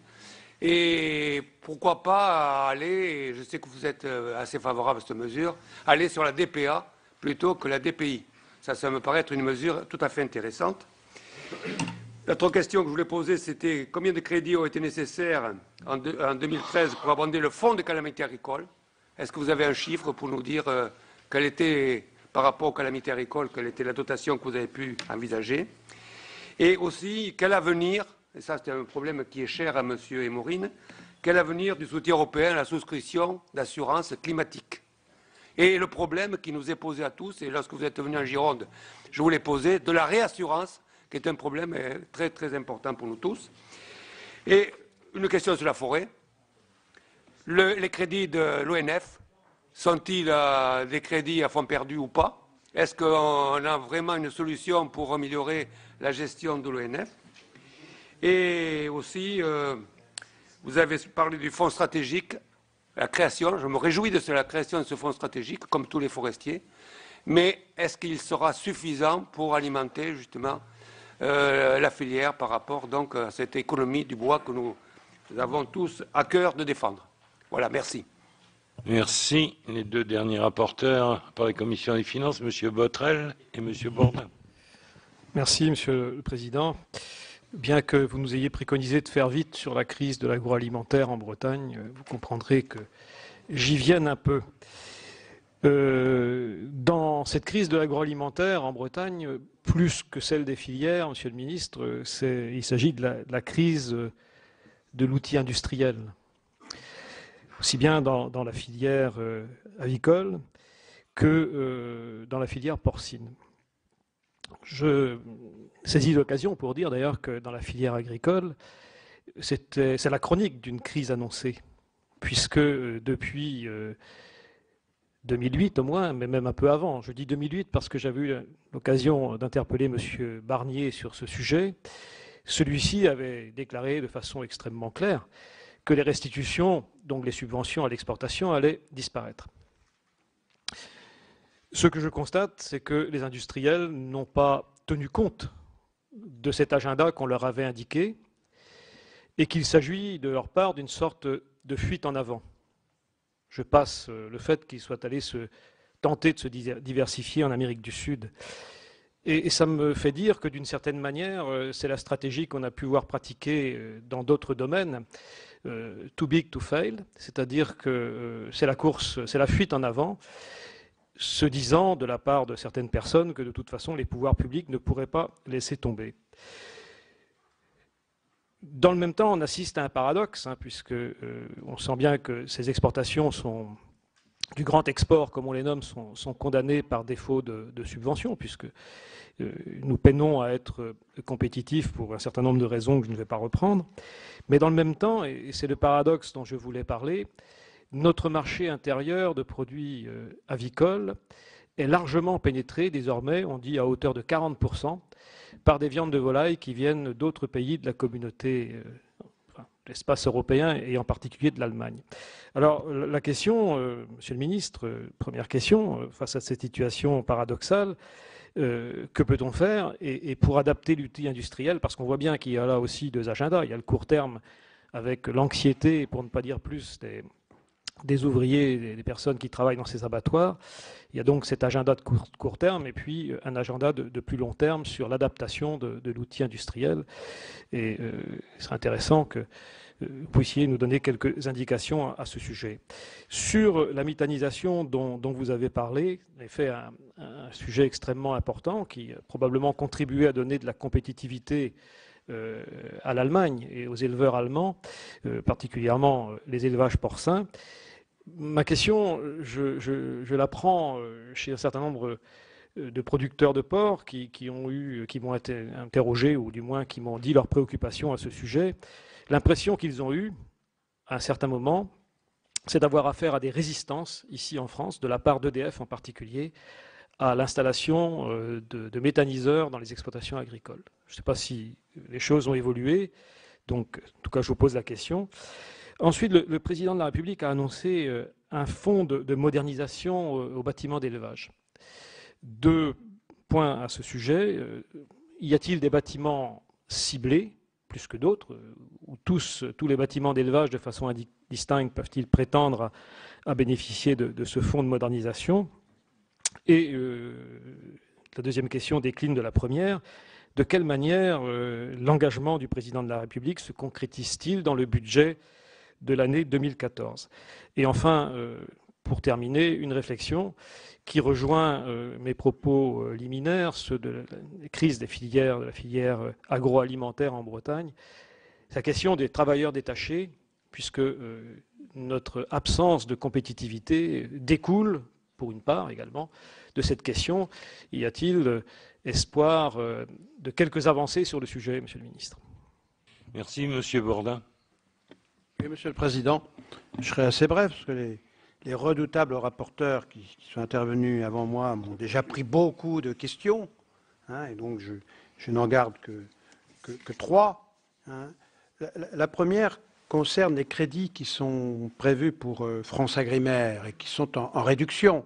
Et pourquoi pas aller, je sais que vous êtes assez favorable à cette mesure, aller sur la DPA plutôt que la DPI. Ça me paraît être une mesure tout à fait intéressante. L'autre question que je voulais poser, c'était combien de crédits ont été nécessaires en 2013 pour abonder le fonds de calamités agricoles? Est-ce que vous avez un chiffre pour nous dire quelle était, par rapport aux calamités agricoles, quelle était la dotation que vous avez pu envisager? Et aussi, quel avenir, et ça c'est un problème qui est cher à M. Émorine, quel avenir du soutien européen à la souscription d'assurance climatique? Et le problème qui nous est posé à tous, et lorsque vous êtes venu en Gironde, je vous l'ai posé, de la réassurance, qui est un problème très très important pour nous tous. Et une question sur la forêt. Les crédits de l'ONF sont-ils des crédits à fonds perdus ou pas? Est-ce qu'on a vraiment une solution pour améliorer la gestion de l'ONF? Et aussi, vous avez parlé du fonds stratégique, la création, je me réjouis de la création de ce fonds stratégique, comme tous les forestiers, mais est-ce qu'il sera suffisant pour alimenter justement la filière par rapport donc à cette économie du bois que nous avons tous à cœur de défendre? Voilà, merci. Merci. Les deux derniers rapporteurs par la Commission des finances, M. Botrel et M. Bourdin. Merci, Monsieur le Président. Bien que vous nous ayez préconisé de faire vite sur la crise de l'agroalimentaire en Bretagne, vous comprendrez que j'y vienne un peu. Dans cette crise de l'agroalimentaire en Bretagne, plus que celle des filières, Monsieur le Ministre, il s'agit de la crise de l'outil industriel. Aussi bien dans la filière avicole que dans la filière porcine. Je saisis l'occasion pour dire d'ailleurs que dans la filière agricole, c'est la chronique d'une crise annoncée, puisque depuis 2008 au moins, mais même un peu avant, je dis 2008 parce que j'avais eu l'occasion d'interpeller M. Barnier sur ce sujet, celui-ci avait déclaré de façon extrêmement claire que les restitutions, donc les subventions à l'exportation, allaient disparaître. Ce que je constate, c'est que les industriels n'ont pas tenu compte de cet agenda qu'on leur avait indiqué et qu'il s'agit de leur part d'une sorte de fuite en avant. Je passe le fait qu'ils soient allés tenter de se diversifier en Amérique du Sud. Et ça me fait dire que d'une certaine manière, c'est la stratégie qu'on a pu voir pratiquer dans d'autres domaines, too big to fail, c'est-à-dire que c'est la course, c'est la fuite en avant, se disant de la part de certaines personnes que de toute façon les pouvoirs publics ne pourraient pas laisser tomber. Dans le même temps, on assiste à un paradoxe, puisque on sent bien que ces exportations du grand export, comme on les nomme, sont condamnées par défaut de subventions, puisque nous peinons à être compétitifs pour un certain nombre de raisons que je ne vais pas reprendre. Mais dans le même temps, et c'est le paradoxe dont je voulais parler, notre marché intérieur de produits avicoles est largement pénétré désormais, on dit à hauteur de 40%, par des viandes de volaille qui viennent d'autres pays de la communauté, l'espace européen et en particulier de l'Allemagne. Alors la question, Monsieur le Ministre, première question, face à cette situation paradoxale, que peut-on faire et pour adapter l'outil industriel, parce qu'on voit bien qu'il y a là aussi deux agendas. Il y a le court terme avec l'anxiété, pour ne pas dire plus, des ouvriers, des personnes qui travaillent dans ces abattoirs. Il y a donc cet agenda de court terme et puis un agenda de plus long terme sur l'adaptation de l'outil industriel. Et il serait intéressant que vous puissiez nous donner quelques indications à ce sujet. Sur la méthanisation dont vous avez parlé, en effet, un sujet extrêmement important qui a probablement contribué à donner de la compétitivité à l'Allemagne et aux éleveurs allemands, particulièrement les élevages porcins. Ma question, je la prends chez un certain nombre de producteurs de porc qui m'ont été interrogés ou du moins qui m'ont dit leurs préoccupations à ce sujet. L'impression qu'ils ont eue, à un certain moment, c'est d'avoir affaire à des résistances ici en France, de la part d'EDF en particulier, à l'installation de méthaniseurs dans les exploitations agricoles. Je ne sais pas si les choses ont évolué, donc en tout cas je vous pose la question. Ensuite, le président de la République a annoncé un fonds de modernisation au bâtiment d'élevage. Deux points à ce sujet. Y a-t-il des bâtiments ciblés, plus que d'autres, où tous les bâtiments d'élevage de façon indistincte peuvent-ils prétendre à bénéficier de ce fonds de modernisation? Et la deuxième question décline de la première. De quelle manière l'engagement du président de la République se concrétise-t-il dans le budget de l'année 2014? Et enfin, pour terminer, une réflexion qui rejoint mes propos liminaires, ceux de la crise de la filière agroalimentaire en Bretagne. C'est la question des travailleurs détachés, puisque notre absence de compétitivité découle, pour une part également, de cette question. Y a-t-il espoir de quelques avancées sur le sujet, Monsieur le Ministre? Merci, Monsieur Bourdin. Oui, Monsieur le Président, je serai assez bref, parce que les redoutables rapporteurs qui sont intervenus avant moi m'ont déjà pris beaucoup de questions, hein, et donc je n'en garde que 3. Hein. La première concerne les crédits qui sont prévus pour France Agrimaire et qui sont en réduction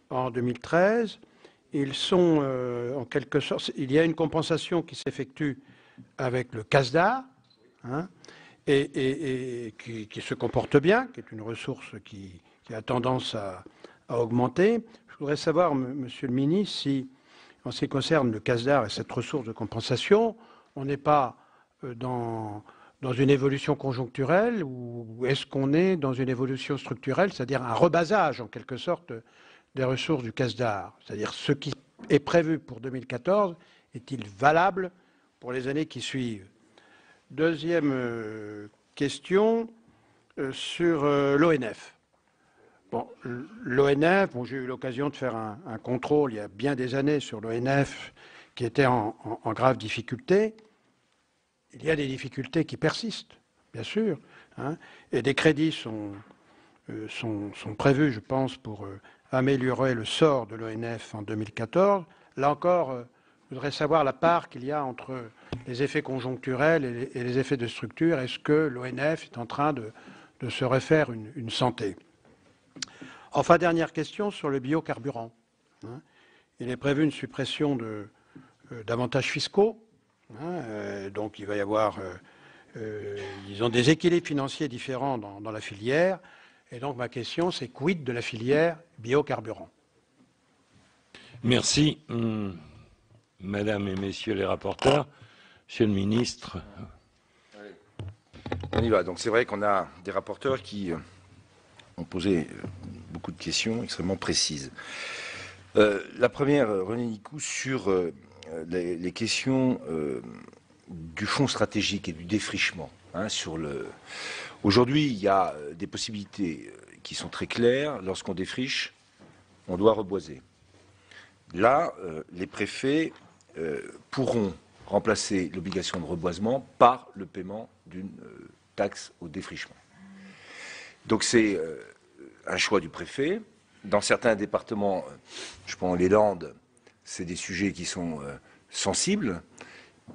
en 2013. Ils sont en quelque sorte, il y a une compensation qui s'effectue avec le CASDAR, hein, et qui se comporte bien, qui est une ressource qui a tendance à augmenter. Je voudrais savoir, Monsieur le Ministre, si, en ce qui concerne le CASDAR et cette ressource de compensation, on n'est pas dans une évolution conjoncturelle ou est-ce qu'on est dans une évolution structurelle, c'est-à-dire un rebasage, en quelque sorte, des ressources du CASDAR. C'est-à-dire ce qui est prévu pour 2014 est-il valable pour les années qui suivent? Deuxième question sur l'ONF. Bon, l'ONF, bon, j'ai eu l'occasion de faire un contrôle il y a bien des années sur l'ONF qui était en grave difficulté. Il y a des difficultés qui persistent, bien sûr, hein, et des crédits sont prévus, je pense, pour améliorer le sort de l'ONF en 2014. Là encore, je voudrais savoir la part qu'il y a entre les effets conjoncturels et les effets de structure. Est-ce que l'ONF est en train de se refaire une santé? Enfin, dernière question sur le biocarburant. Hein. Il est prévu une suppression d'avantages fiscaux. Hein, donc il va y avoir, ils ont des équilibres financiers différents dans la filière. Et donc ma question, c'est quid de la filière biocarburant? Merci, Madame et Messieurs les rapporteurs. Monsieur le ministre. On y va. Donc c'est vrai qu'on a des rapporteurs qui ont posé beaucoup de questions extrêmement précises. La première, René Nicou, sur les questions du fonds stratégique et du défrichement. Hein, Aujourd'hui, il y a des possibilités qui sont très claires. Lorsqu'on défriche, on doit reboiser. Là, les préfets pourront remplacer l'obligation de reboisement par le paiement d'une taxe au défrichement. Donc c'est un choix du préfet. Dans certains départements, je prends les Landes, c'est des sujets qui sont sensibles,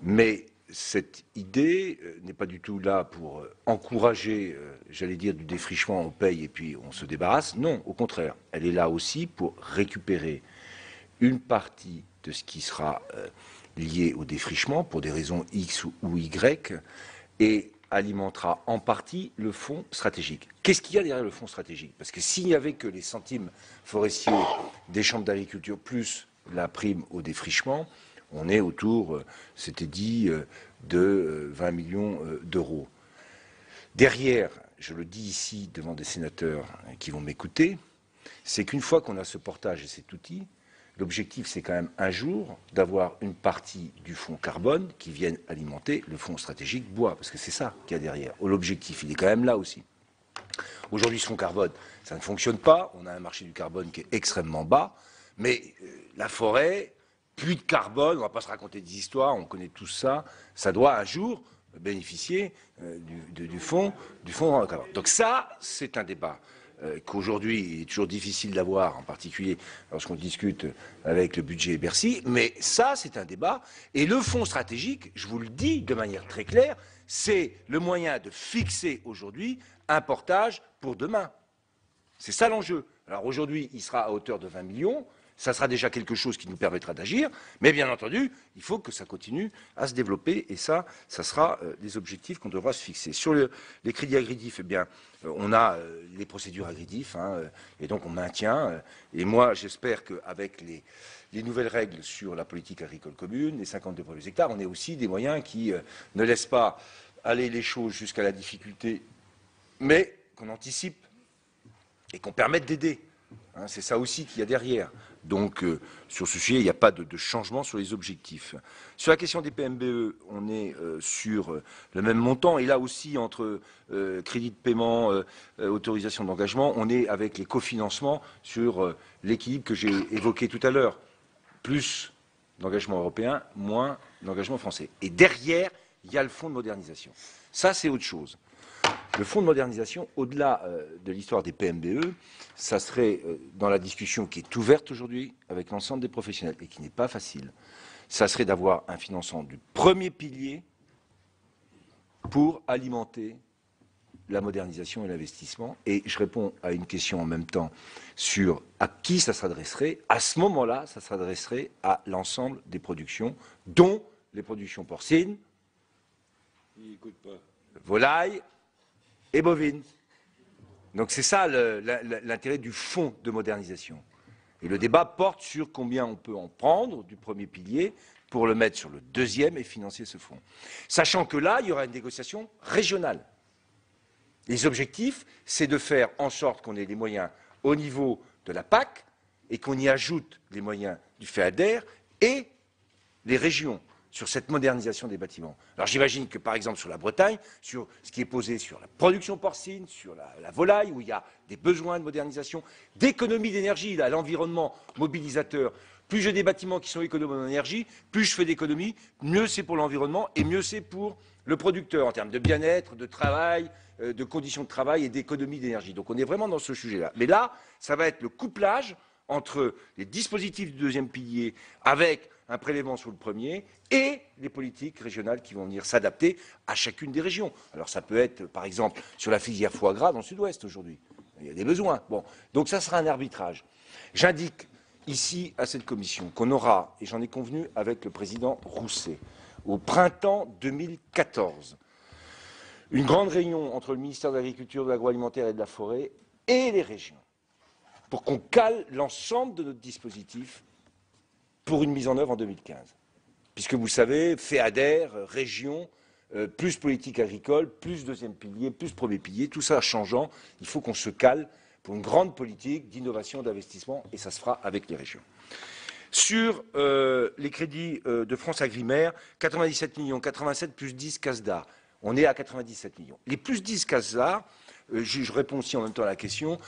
mais cette idée n'est pas du tout là pour encourager, j'allais dire, du défrichement, on paye et puis on se débarrasse. Non, au contraire, elle est là aussi pour récupérer une partie de ce qui sera lié au défrichement pour des raisons X ou Y et alimentera en partie le fonds stratégique. Qu'est-ce qu'il y a derrière le fonds stratégique? Parce que s'il n'y avait que les centimes forestiers des chambres d'agriculture plus la prime au défrichement, on est autour, c'était dit, de 20 millions d'euros. Derrière, je le dis ici devant des sénateurs qui vont m'écouter, c'est qu'une fois qu'on a ce portage et cet outil, l'objectif, c'est quand même un jour d'avoir une partie du fonds carbone qui vienne alimenter le fonds stratégique bois, parce que c'est ça qu'il y a derrière. L'objectif, il est quand même là aussi. Aujourd'hui, ce fonds carbone, ça ne fonctionne pas. On a un marché du carbone qui est extrêmement bas, mais la forêt, plus de carbone, on ne va pas se raconter des histoires, on connaît tout ça, ça doit un jour bénéficier du fonds carbone. Donc ça, c'est un débat qu'aujourd'hui il est toujours difficile d'avoir, en particulier lorsqu'on discute avec le budget Bercy, mais ça c'est un débat, et le fonds stratégique, je vous le dis de manière très claire, c'est le moyen de fixer aujourd'hui un portage pour demain. C'est ça l'enjeu. Alors aujourd'hui, il sera à hauteur de 20 millions, ça sera déjà quelque chose qui nous permettra d'agir, mais bien entendu, il faut que ça continue à se développer, et ça sera des objectifs qu'on devra se fixer. Sur les crédits agridifs, eh bien, on a les procédures agridifs, hein, et donc on maintient, et moi j'espère qu'avec les nouvelles règles sur la politique agricole commune, les 52 premiers hectares, on ait aussi des moyens qui ne laissent pas aller les choses jusqu'à la difficulté, mais qu'on anticipe et qu'on permette d'aider. Hein, c'est ça aussi qu'il y a derrière. Donc, sur ce sujet, il n'y a pas de changement sur les objectifs. Sur la question des PMBE, on est sur le même montant. Et là aussi, entre crédit de paiement, autorisation d'engagement, on est avec les cofinancements sur l'équilibre que j'ai évoqué tout à l'heure. Plus d'engagement européen, moins d'engagement français. Et derrière, il y a le fonds de modernisation. Ça, c'est autre chose. Le fonds de modernisation, au-delà de l'histoire des PMBE, ça serait dans la discussion qui est ouverte aujourd'hui avec l'ensemble des professionnels et qui n'est pas facile, ça serait d'avoir un financement du premier pilier pour alimenter la modernisation et l'investissement. Et je réponds à une question en même temps sur à qui ça s'adresserait. À ce moment-là, ça s'adresserait à l'ensemble des productions, dont les productions porcines, volailles et bovines. Donc c'est ça l'intérêt du fonds de modernisation. Et le débat porte sur combien on peut en prendre du premier pilier pour le mettre sur le deuxième et financer ce fonds. Sachant que là, il y aura une négociation régionale. Les objectifs, c'est de faire en sorte qu'on ait les moyens au niveau de la PAC et qu'on y ajoute les moyens du FEADER et les régions sur cette modernisation des bâtiments. Alors j'imagine que par exemple sur la Bretagne, sur ce qui est posé sur la production porcine, sur la volaille, où il y a des besoins de modernisation, d'économie d'énergie, là, l'environnement mobilisateur. Plus j'ai des bâtiments qui sont économes en énergie, plus je fais d'économies, mieux c'est pour l'environnement et mieux c'est pour le producteur en termes de bien-être, de travail, de conditions de travail et d'économie d'énergie. Donc on est vraiment dans ce sujet-là. Mais là, ça va être le couplage entre les dispositifs du deuxième pilier avec un prélèvement sur le premier et les politiques régionales qui vont venir s'adapter à chacune des régions. Alors ça peut être, par exemple, sur la filière foie gras dans le sud-ouest aujourd'hui. Il y a des besoins. Bon. Donc ça sera un arbitrage. J'indique ici à cette commission qu'on aura, et j'en ai convenu avec le président Rousset, au printemps 2014, une grande réunion entre le ministère de l'Agriculture, de l'Agroalimentaire et de la Forêt et les régions pour qu'on cale l'ensemble de notre dispositif pour une mise en œuvre en 2015. Puisque vous savez, FEADER, région, plus politique agricole, plus deuxième pilier, plus premier pilier, tout ça changeant, il faut qu'on se cale pour une grande politique d'innovation, d'investissement, et ça se fera avec les régions. Sur les crédits de France Agrimaire, 97 millions, 87 plus 10 CASDAR. On est à 97 millions. Les plus 10 CASDAR, je réponds aussi en même temps à la question,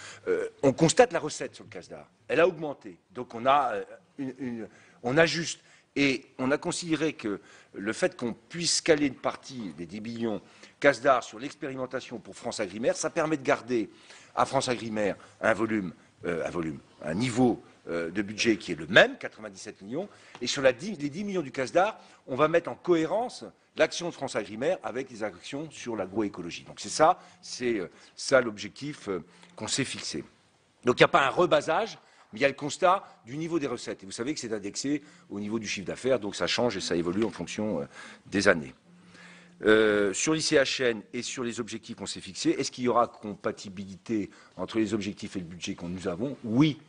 on constate la recette sur le CASDAR. Elle a augmenté. Donc on ajuste. Et on a considéré que le fait qu'on puisse caler une partie des 10 millions CASDAR sur l'expérimentation pour France Agrimaire, ça permet de garder à France Agrimaire un niveau de budget qui est le même, 97 millions, et sur les 10 millions du CASDAR, on va mettre en cohérence l'action de France Agrimaire avec les actions sur l'agroécologie. Donc c'est ça l'objectif qu'on s'est fixé. Donc il n'y a pas un rebasage, mais il y a le constat du niveau des recettes. Et vous savez que c'est indexé au niveau du chiffre d'affaires, donc ça change et ça évolue en fonction des années. Sur l'ICHN et sur les objectifs qu'on s'est fixés, est-ce qu'il y aura compatibilité entre les objectifs et le budget que nous avons? Oui.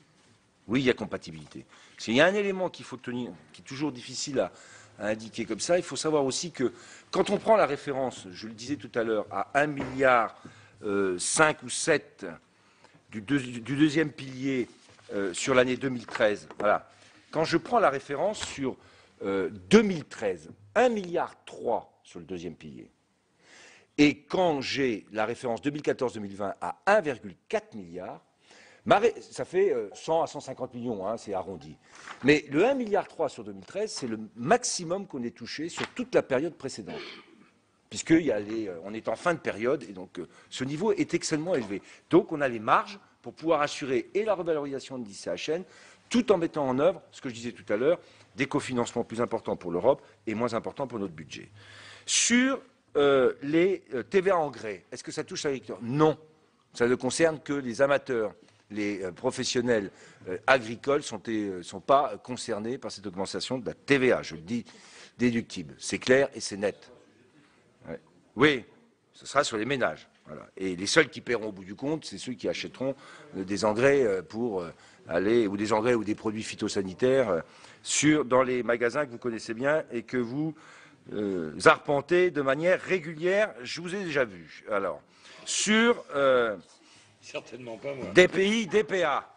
Oui, il y a compatibilité. Il y a un élément qu'il faut tenir, qui est toujours difficile à indiquer comme ça. Il faut savoir aussi que quand on prend la référence, je le disais tout à l'heure, à 1,5 milliard ou 7 du deuxième pilier sur l'année 2013, voilà. Quand je prends la référence sur 2013, 1,3 milliard sur le deuxième pilier, et quand j'ai la référence 2014-2020 à 1,4 milliard, ça fait 100 à 150 millions, hein, c'est arrondi. Mais le 1,3 milliard sur 2013, c'est le maximum qu'on ait touché sur toute la période précédente. Puisqu'on est en fin de période, et donc ce niveau est extrêmement élevé. Donc on a les marges pour pouvoir assurer et la revalorisation de l'ICHN, tout en mettant en œuvre, ce que je disais tout à l'heure, des cofinancements plus importants pour l'Europe et moins importants pour notre budget. Sur les TVA engrais, est-ce que ça touche l'agriculteur? Non. Ça ne concerne que les amateurs. Les professionnels agricoles ne sont pas concernés par cette augmentation de la TVA, je le dis déductible. C'est clair et c'est net. Ouais. Oui, ce sera sur les ménages. Voilà. Et les seuls qui paieront au bout du compte, c'est ceux qui achèteront des engrais pour aller, ou des engrais ou des produits phytosanitaires dans les magasins que vous connaissez bien et que vous arpentez de manière régulière. Je vous ai déjà vu. Alors, sur... Certainement pas moi. DPI, DPA.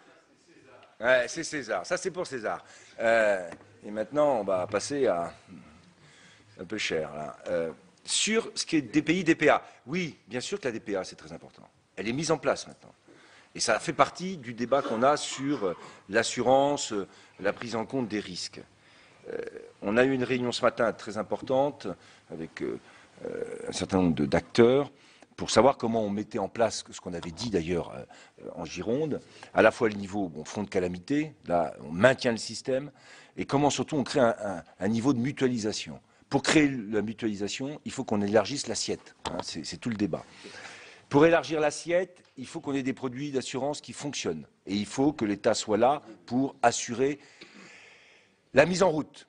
Ouais, c'est César. Ça, c'est pour César. Et maintenant, on va passer à un peu cher. Là. Sur ce qui est DPI, DPA. Oui, bien sûr que la DPA, c'est très important. Elle est mise en place maintenant. Et ça fait partie du débat qu'on a sur l'assurance, la prise en compte des risques. On a eu une réunion ce matin très importante avec un certain nombre d'acteurs pour savoir comment on mettait en place ce qu'on avait dit d'ailleurs en Gironde, à la fois le niveau front de calamité, là on maintient le système, et comment surtout on crée un niveau de mutualisation. Pour créer la mutualisation, il faut qu'on élargisse l'assiette, hein, c'est tout le débat. Pour élargir l'assiette, il faut qu'on ait des produits d'assurance qui fonctionnent, et il faut que l'État soit là pour assurer la mise en route.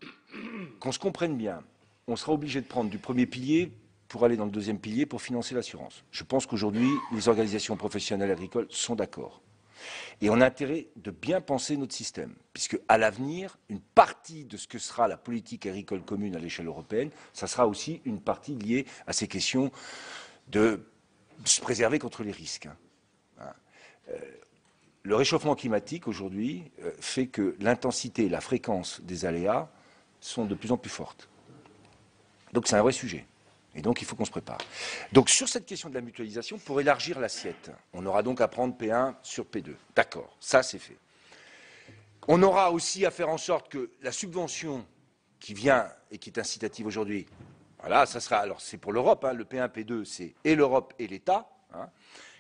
Qu'on se comprenne bien, on sera obligé de prendre du premier pilier pour aller dans le deuxième pilier pour financer l'assurance. Je pense qu'aujourd'hui, les organisations professionnelles agricoles sont d'accord. Et on a intérêt de bien penser notre système, puisque à l'avenir, une partie de ce que sera la politique agricole commune à l'échelle européenne, ça sera aussi une partie liée à ces questions de se préserver contre les risques. Le réchauffement climatique aujourd'hui fait que l'intensité et la fréquence des aléas sont de plus en plus fortes. Donc c'est un vrai sujet. Et donc il faut qu'on se prépare. Donc sur cette question de la mutualisation, pour élargir l'assiette, on aura donc à prendre P1 sur P2. D'accord, ça c'est fait. On aura aussi à faire en sorte que la subvention qui vient et qui est incitative aujourd'hui, voilà, ça sera, alors c'est pour l'Europe, hein, le P1, P2, c'est et l'Europe et l'État, hein,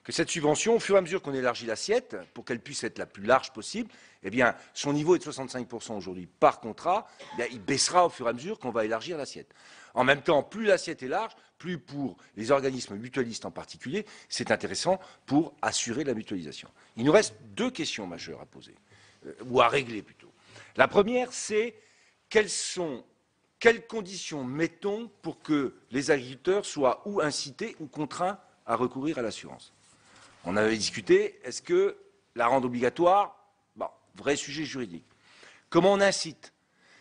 que cette subvention, au fur et à mesure qu'on élargit l'assiette, pour qu'elle puisse être la plus large possible, eh bien, son niveau est de 65% aujourd'hui par contrat, eh bien, il baissera au fur et à mesure qu'on va élargir l'assiette. En même temps, plus l'assiette est large, plus pour les organismes mutualistes en particulier, c'est intéressant pour assurer la mutualisation. Il nous reste deux questions majeures à poser, ou à régler plutôt. La première, c'est quelles conditions mettons pour que les agriculteurs soient ou incités ou contraints à recourir à l'assurance. On avait discuté, est-ce que la rendre obligatoire? Bon, vrai sujet juridique. Comment on incite?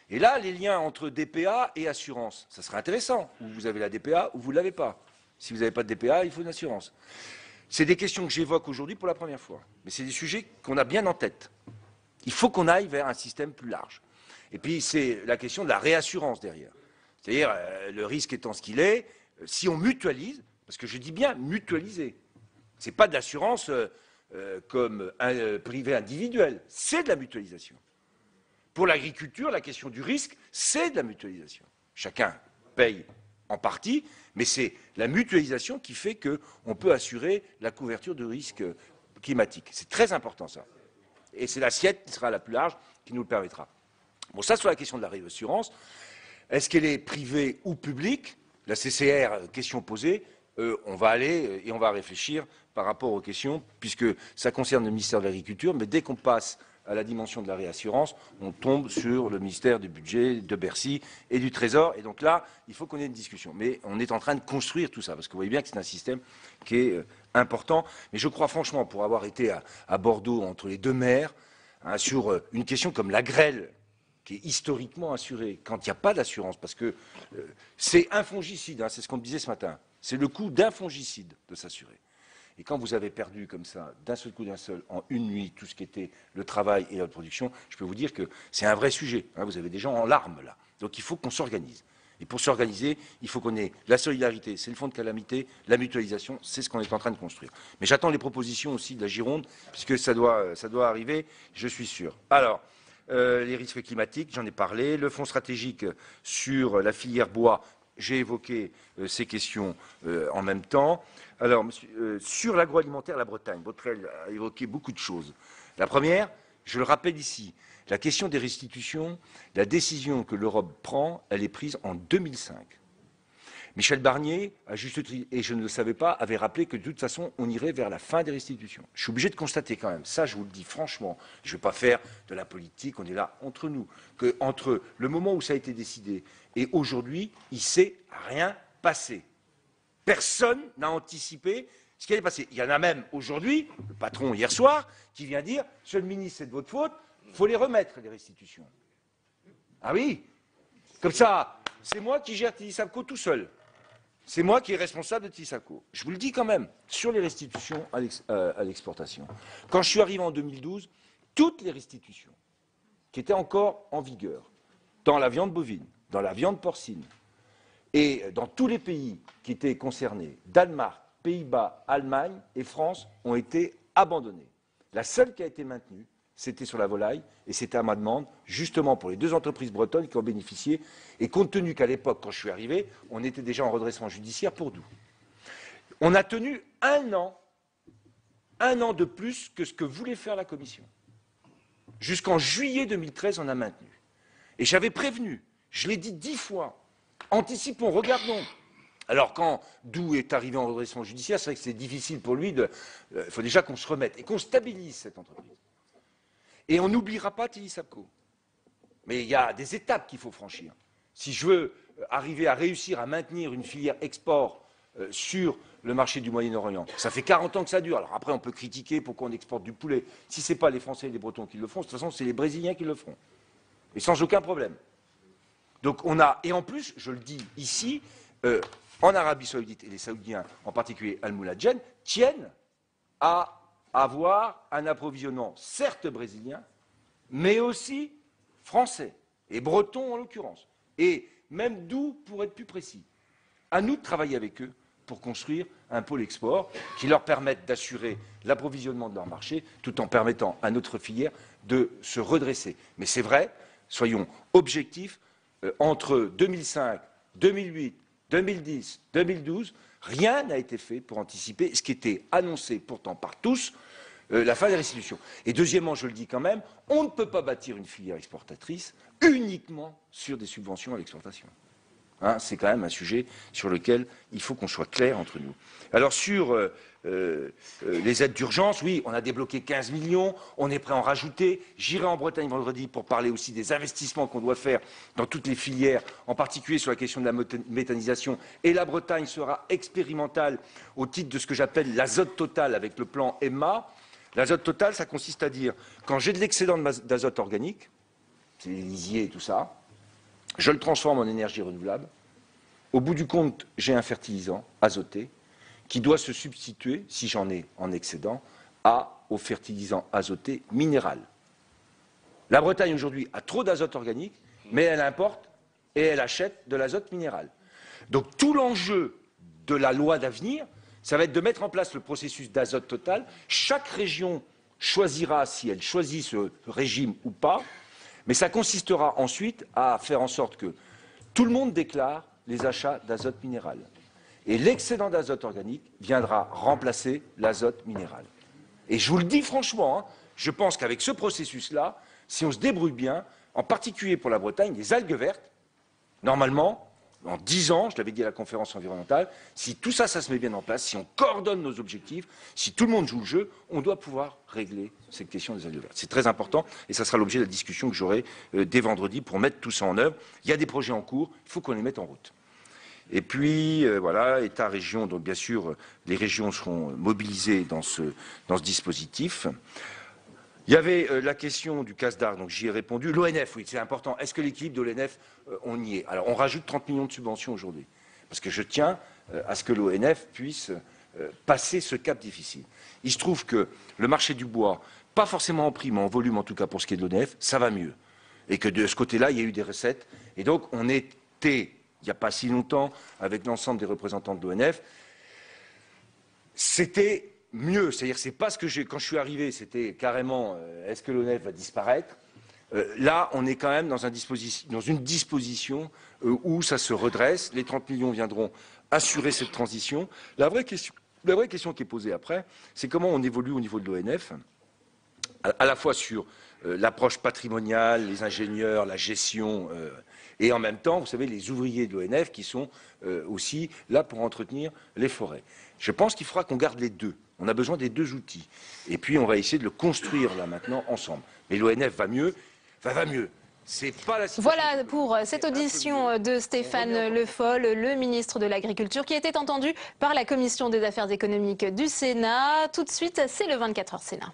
Et là, les liens entre DPA et assurance, ça serait intéressant. Ou vous avez la DPA ou vous ne l'avez pas. Si vous n'avez pas de DPA, il faut une assurance. C'est des questions que j'évoque aujourd'hui pour la première fois. Mais c'est des sujets qu'on a bien en tête. Il faut qu'on aille vers un système plus large. Et puis, c'est la question de la réassurance derrière. C'est-à-dire, le risque étant ce qu'il est, si on mutualise, parce que je dis bien mutualiser, ce n'est pas de l'assurance comme privée individuelle, c'est de la mutualisation. Pour l'agriculture, la question du risque, c'est de la mutualisation. Chacun paye en partie, mais c'est la mutualisation qui fait qu'on peut assurer la couverture de risques climatiques. C'est très important ça. Et c'est l'assiette qui sera la plus large qui nous le permettra. Bon, ça sur la question de la réassurance, est-ce qu'elle est privée ou publique? La CCR, question posée, on va aller et on va réfléchir par rapport aux questions, puisque ça concerne le ministère de l'Agriculture, mais dès qu'on passe à la dimension de la réassurance, on tombe sur le ministère du Budget, de Bercy et du Trésor. Et donc là, il faut qu'on ait une discussion. Mais on est en train de construire tout ça, parce que vous voyez bien que c'est un système qui est important. Mais je crois franchement, pour avoir été à Bordeaux entre les deux mers, hein, sur une question comme la grêle, qui est historiquement assurée, quand il n'y a pas d'assurance, parce que c'est un fongicide, hein, c'est ce qu'on me disait ce matin, c'est le coût d'un fongicide de s'assurer. Et quand vous avez perdu comme ça, d'un seul coup, d'un seul, en une nuit, tout ce qui était le travail et la production, je peux vous dire que c'est un vrai sujet. Hein, vous avez des gens en larmes, là. Donc il faut qu'on s'organise. Et pour s'organiser, il faut qu'on ait la solidarité, c'est le fonds de calamité, la mutualisation, c'est ce qu'on est en train de construire. Mais j'attends les propositions aussi de la Gironde, puisque ça doit arriver, je suis sûr. Alors, les risques climatiques, j'en ai parlé. Le fonds stratégique sur la filière bois, j'ai évoqué ces questions en même temps. Alors, sur l'agroalimentaire, la Bretagne, Botrel a évoqué beaucoup de choses. La première, je le rappelle ici, la question des restitutions, la décision que l'Europe prend, elle est prise en 2005. Michel Barnier, à juste titre, et je ne le savais pas, avait rappelé que de toute façon, on irait vers la fin des restitutions. Je suis obligé de constater quand même, ça je vous le dis franchement, je ne vais pas faire de la politique, on est là entre nous, qu'entre le moment où ça a été décidé et aujourd'hui, il ne s'est rien passé. Personne n'a anticipé ce qui allait passer. Il y en a même aujourd'hui, le patron hier soir, qui vient dire « Monsieur le ministre, c'est de votre faute, il faut les remettre, les restitutions. » Ah oui, comme ça, c'est moi qui gère Tilisaco tout seul. C'est moi qui est responsable de Tilisaco. Je vous le dis quand même, sur les restitutions à l'exportation. Quand je suis arrivé en 2012, toutes les restitutions qui étaient encore en vigueur, dans la viande bovine, dans la viande porcine, et dans tous les pays qui étaient concernés, Danemark, Pays-Bas, Allemagne et France, ont été abandonnées. La seule qui a été maintenue, c'était sur la volaille, et c'était à ma demande, justement pour les deux entreprises bretonnes qui ont bénéficié, et compte tenu qu'à l'époque, quand je suis arrivé, on était déjà en redressement judiciaire pour Doux. On a tenu un an de plus que ce que voulait faire la Commission. Jusqu'en juillet 2013, on a maintenu. Et j'avais prévenu, je l'ai dit 10 fois, anticipons, regardons. Alors quand Doux est arrivé en redressement judiciaire, c'est vrai que c'est difficile pour lui, il faut déjà qu'on se remette et qu'on stabilise cette entreprise. Et on n'oubliera pas Télésapco. Mais il y a des étapes qu'il faut franchir. Si je veux arriver à réussir à maintenir une filière export sur le marché du Moyen-Orient, ça fait 40 ans que ça dure. Alors après, on peut critiquer pourquoi on exporte du poulet. Si ce n'est pas les Français et les Bretons qui le font, de toute façon, c'est les Brésiliens qui le feront. Et sans aucun problème. Donc on a, et en plus, je le dis ici, en Arabie Saoudite, et les Saoudiens, en particulier Al-Moulajjen, tiennent à avoir un approvisionnement, certes brésilien, mais aussi français, et breton en l'occurrence. Et même Doux, pour être plus précis. À nous de travailler avec eux pour construire un pôle export qui leur permette d'assurer l'approvisionnement de leur marché, tout en permettant à notre filière de se redresser. Mais c'est vrai, soyons objectifs, entre 2005, 2008, 2010, 2012, rien n'a été fait pour anticiper ce qui était annoncé pourtant par tous, la fin des restitutions. Et deuxièmement, je le dis quand même, on ne peut pas bâtir une filière exportatrice uniquement sur des subventions à l'exportation. Hein, c'est quand même un sujet sur lequel il faut qu'on soit clair entre nous. Alors sur les aides d'urgence, oui, on a débloqué 15 millions, on est prêt à en rajouter. J'irai en Bretagne vendredi pour parler aussi des investissements qu'on doit faire dans toutes les filières, en particulier sur la question de la méthanisation. Et la Bretagne sera expérimentale au titre de ce que j'appelle l'azote total avec le plan EMMA. L'azote total, ça consiste à dire, quand j'ai de l'excédent d'azote organique, c'est les lisiers et tout ça, je le transforme en énergie renouvelable. Au bout du compte, j'ai un fertilisant azoté qui doit se substituer, si j'en ai en excédent, au fertilisant azoté minéral. La Bretagne aujourd'hui a trop d'azote organique, mais elle importe et elle achète de l'azote minéral. Donc tout l'enjeu de la loi d'avenir, ça va être de mettre en place le processus d'azote total. Chaque région choisira si elle choisit ce régime ou pas, mais ça consistera ensuite à faire en sorte que tout le monde déclare les achats d'azote minéral. Et l'excédent d'azote organique viendra remplacer l'azote minéral. Et je vous le dis franchement, hein, je pense qu'avec ce processus-là, si on se débrouille bien, en particulier pour la Bretagne, les algues vertes, normalement, en 10 ans, je l'avais dit à la conférence environnementale, si tout ça, ça se met bien en place, si on coordonne nos objectifs, si tout le monde joue le jeu, on doit pouvoir régler cette question des algues vertes. C'est très important et ça sera l'objet de la discussion que j'aurai dès vendredi pour mettre tout ça en œuvre. Il y a des projets en cours, il faut qu'on les mette en route. Et puis, voilà, État, région, donc bien sûr, les régions seront mobilisées dans ce dispositif. Il y avait la question du CASDAR, donc j'y ai répondu. L'ONF, oui, c'est important. Est-ce que l'équilibre de l'ONF, on y est? Alors, on rajoute 30 millions de subventions aujourd'hui, parce que je tiens à ce que l'ONF puisse passer ce cap difficile. Il se trouve que le marché du bois, pas forcément en prix, mais en volume en tout cas pour ce qui est de l'ONF, ça va mieux. Et que de ce côté-là, il y a eu des recettes. Et donc, on était, il n'y a pas si longtemps, avec l'ensemble des représentants de l'ONF, c'était mieux, c'est-à-dire c'est pas ce que quand je suis arrivé, c'était carrément est-ce que l'ONF va disparaître? Là, on est quand même dans une disposition où ça se redresse, les 30 millions viendront assurer cette transition. La vraie question qui est posée après, c'est comment on évolue au niveau de l'ONF, à la fois sur l'approche patrimoniale, les ingénieurs, la gestion, et en même temps, vous savez, les ouvriers de l'ONF qui sont aussi là pour entretenir les forêts. Je pense qu'il faudra qu'on garde les deux. On a besoin des deux outils. Et puis, on va essayer de le construire là maintenant ensemble. Mais l'ONF va mieux. Enfin, va mieux. C'est pas la situation. Voilà pour cette audition de Stéphane Le Foll, le ministre de l'Agriculture, qui était entendu par la Commission des Affaires économiques du Sénat. Tout de suite, c'est le 24h Sénat.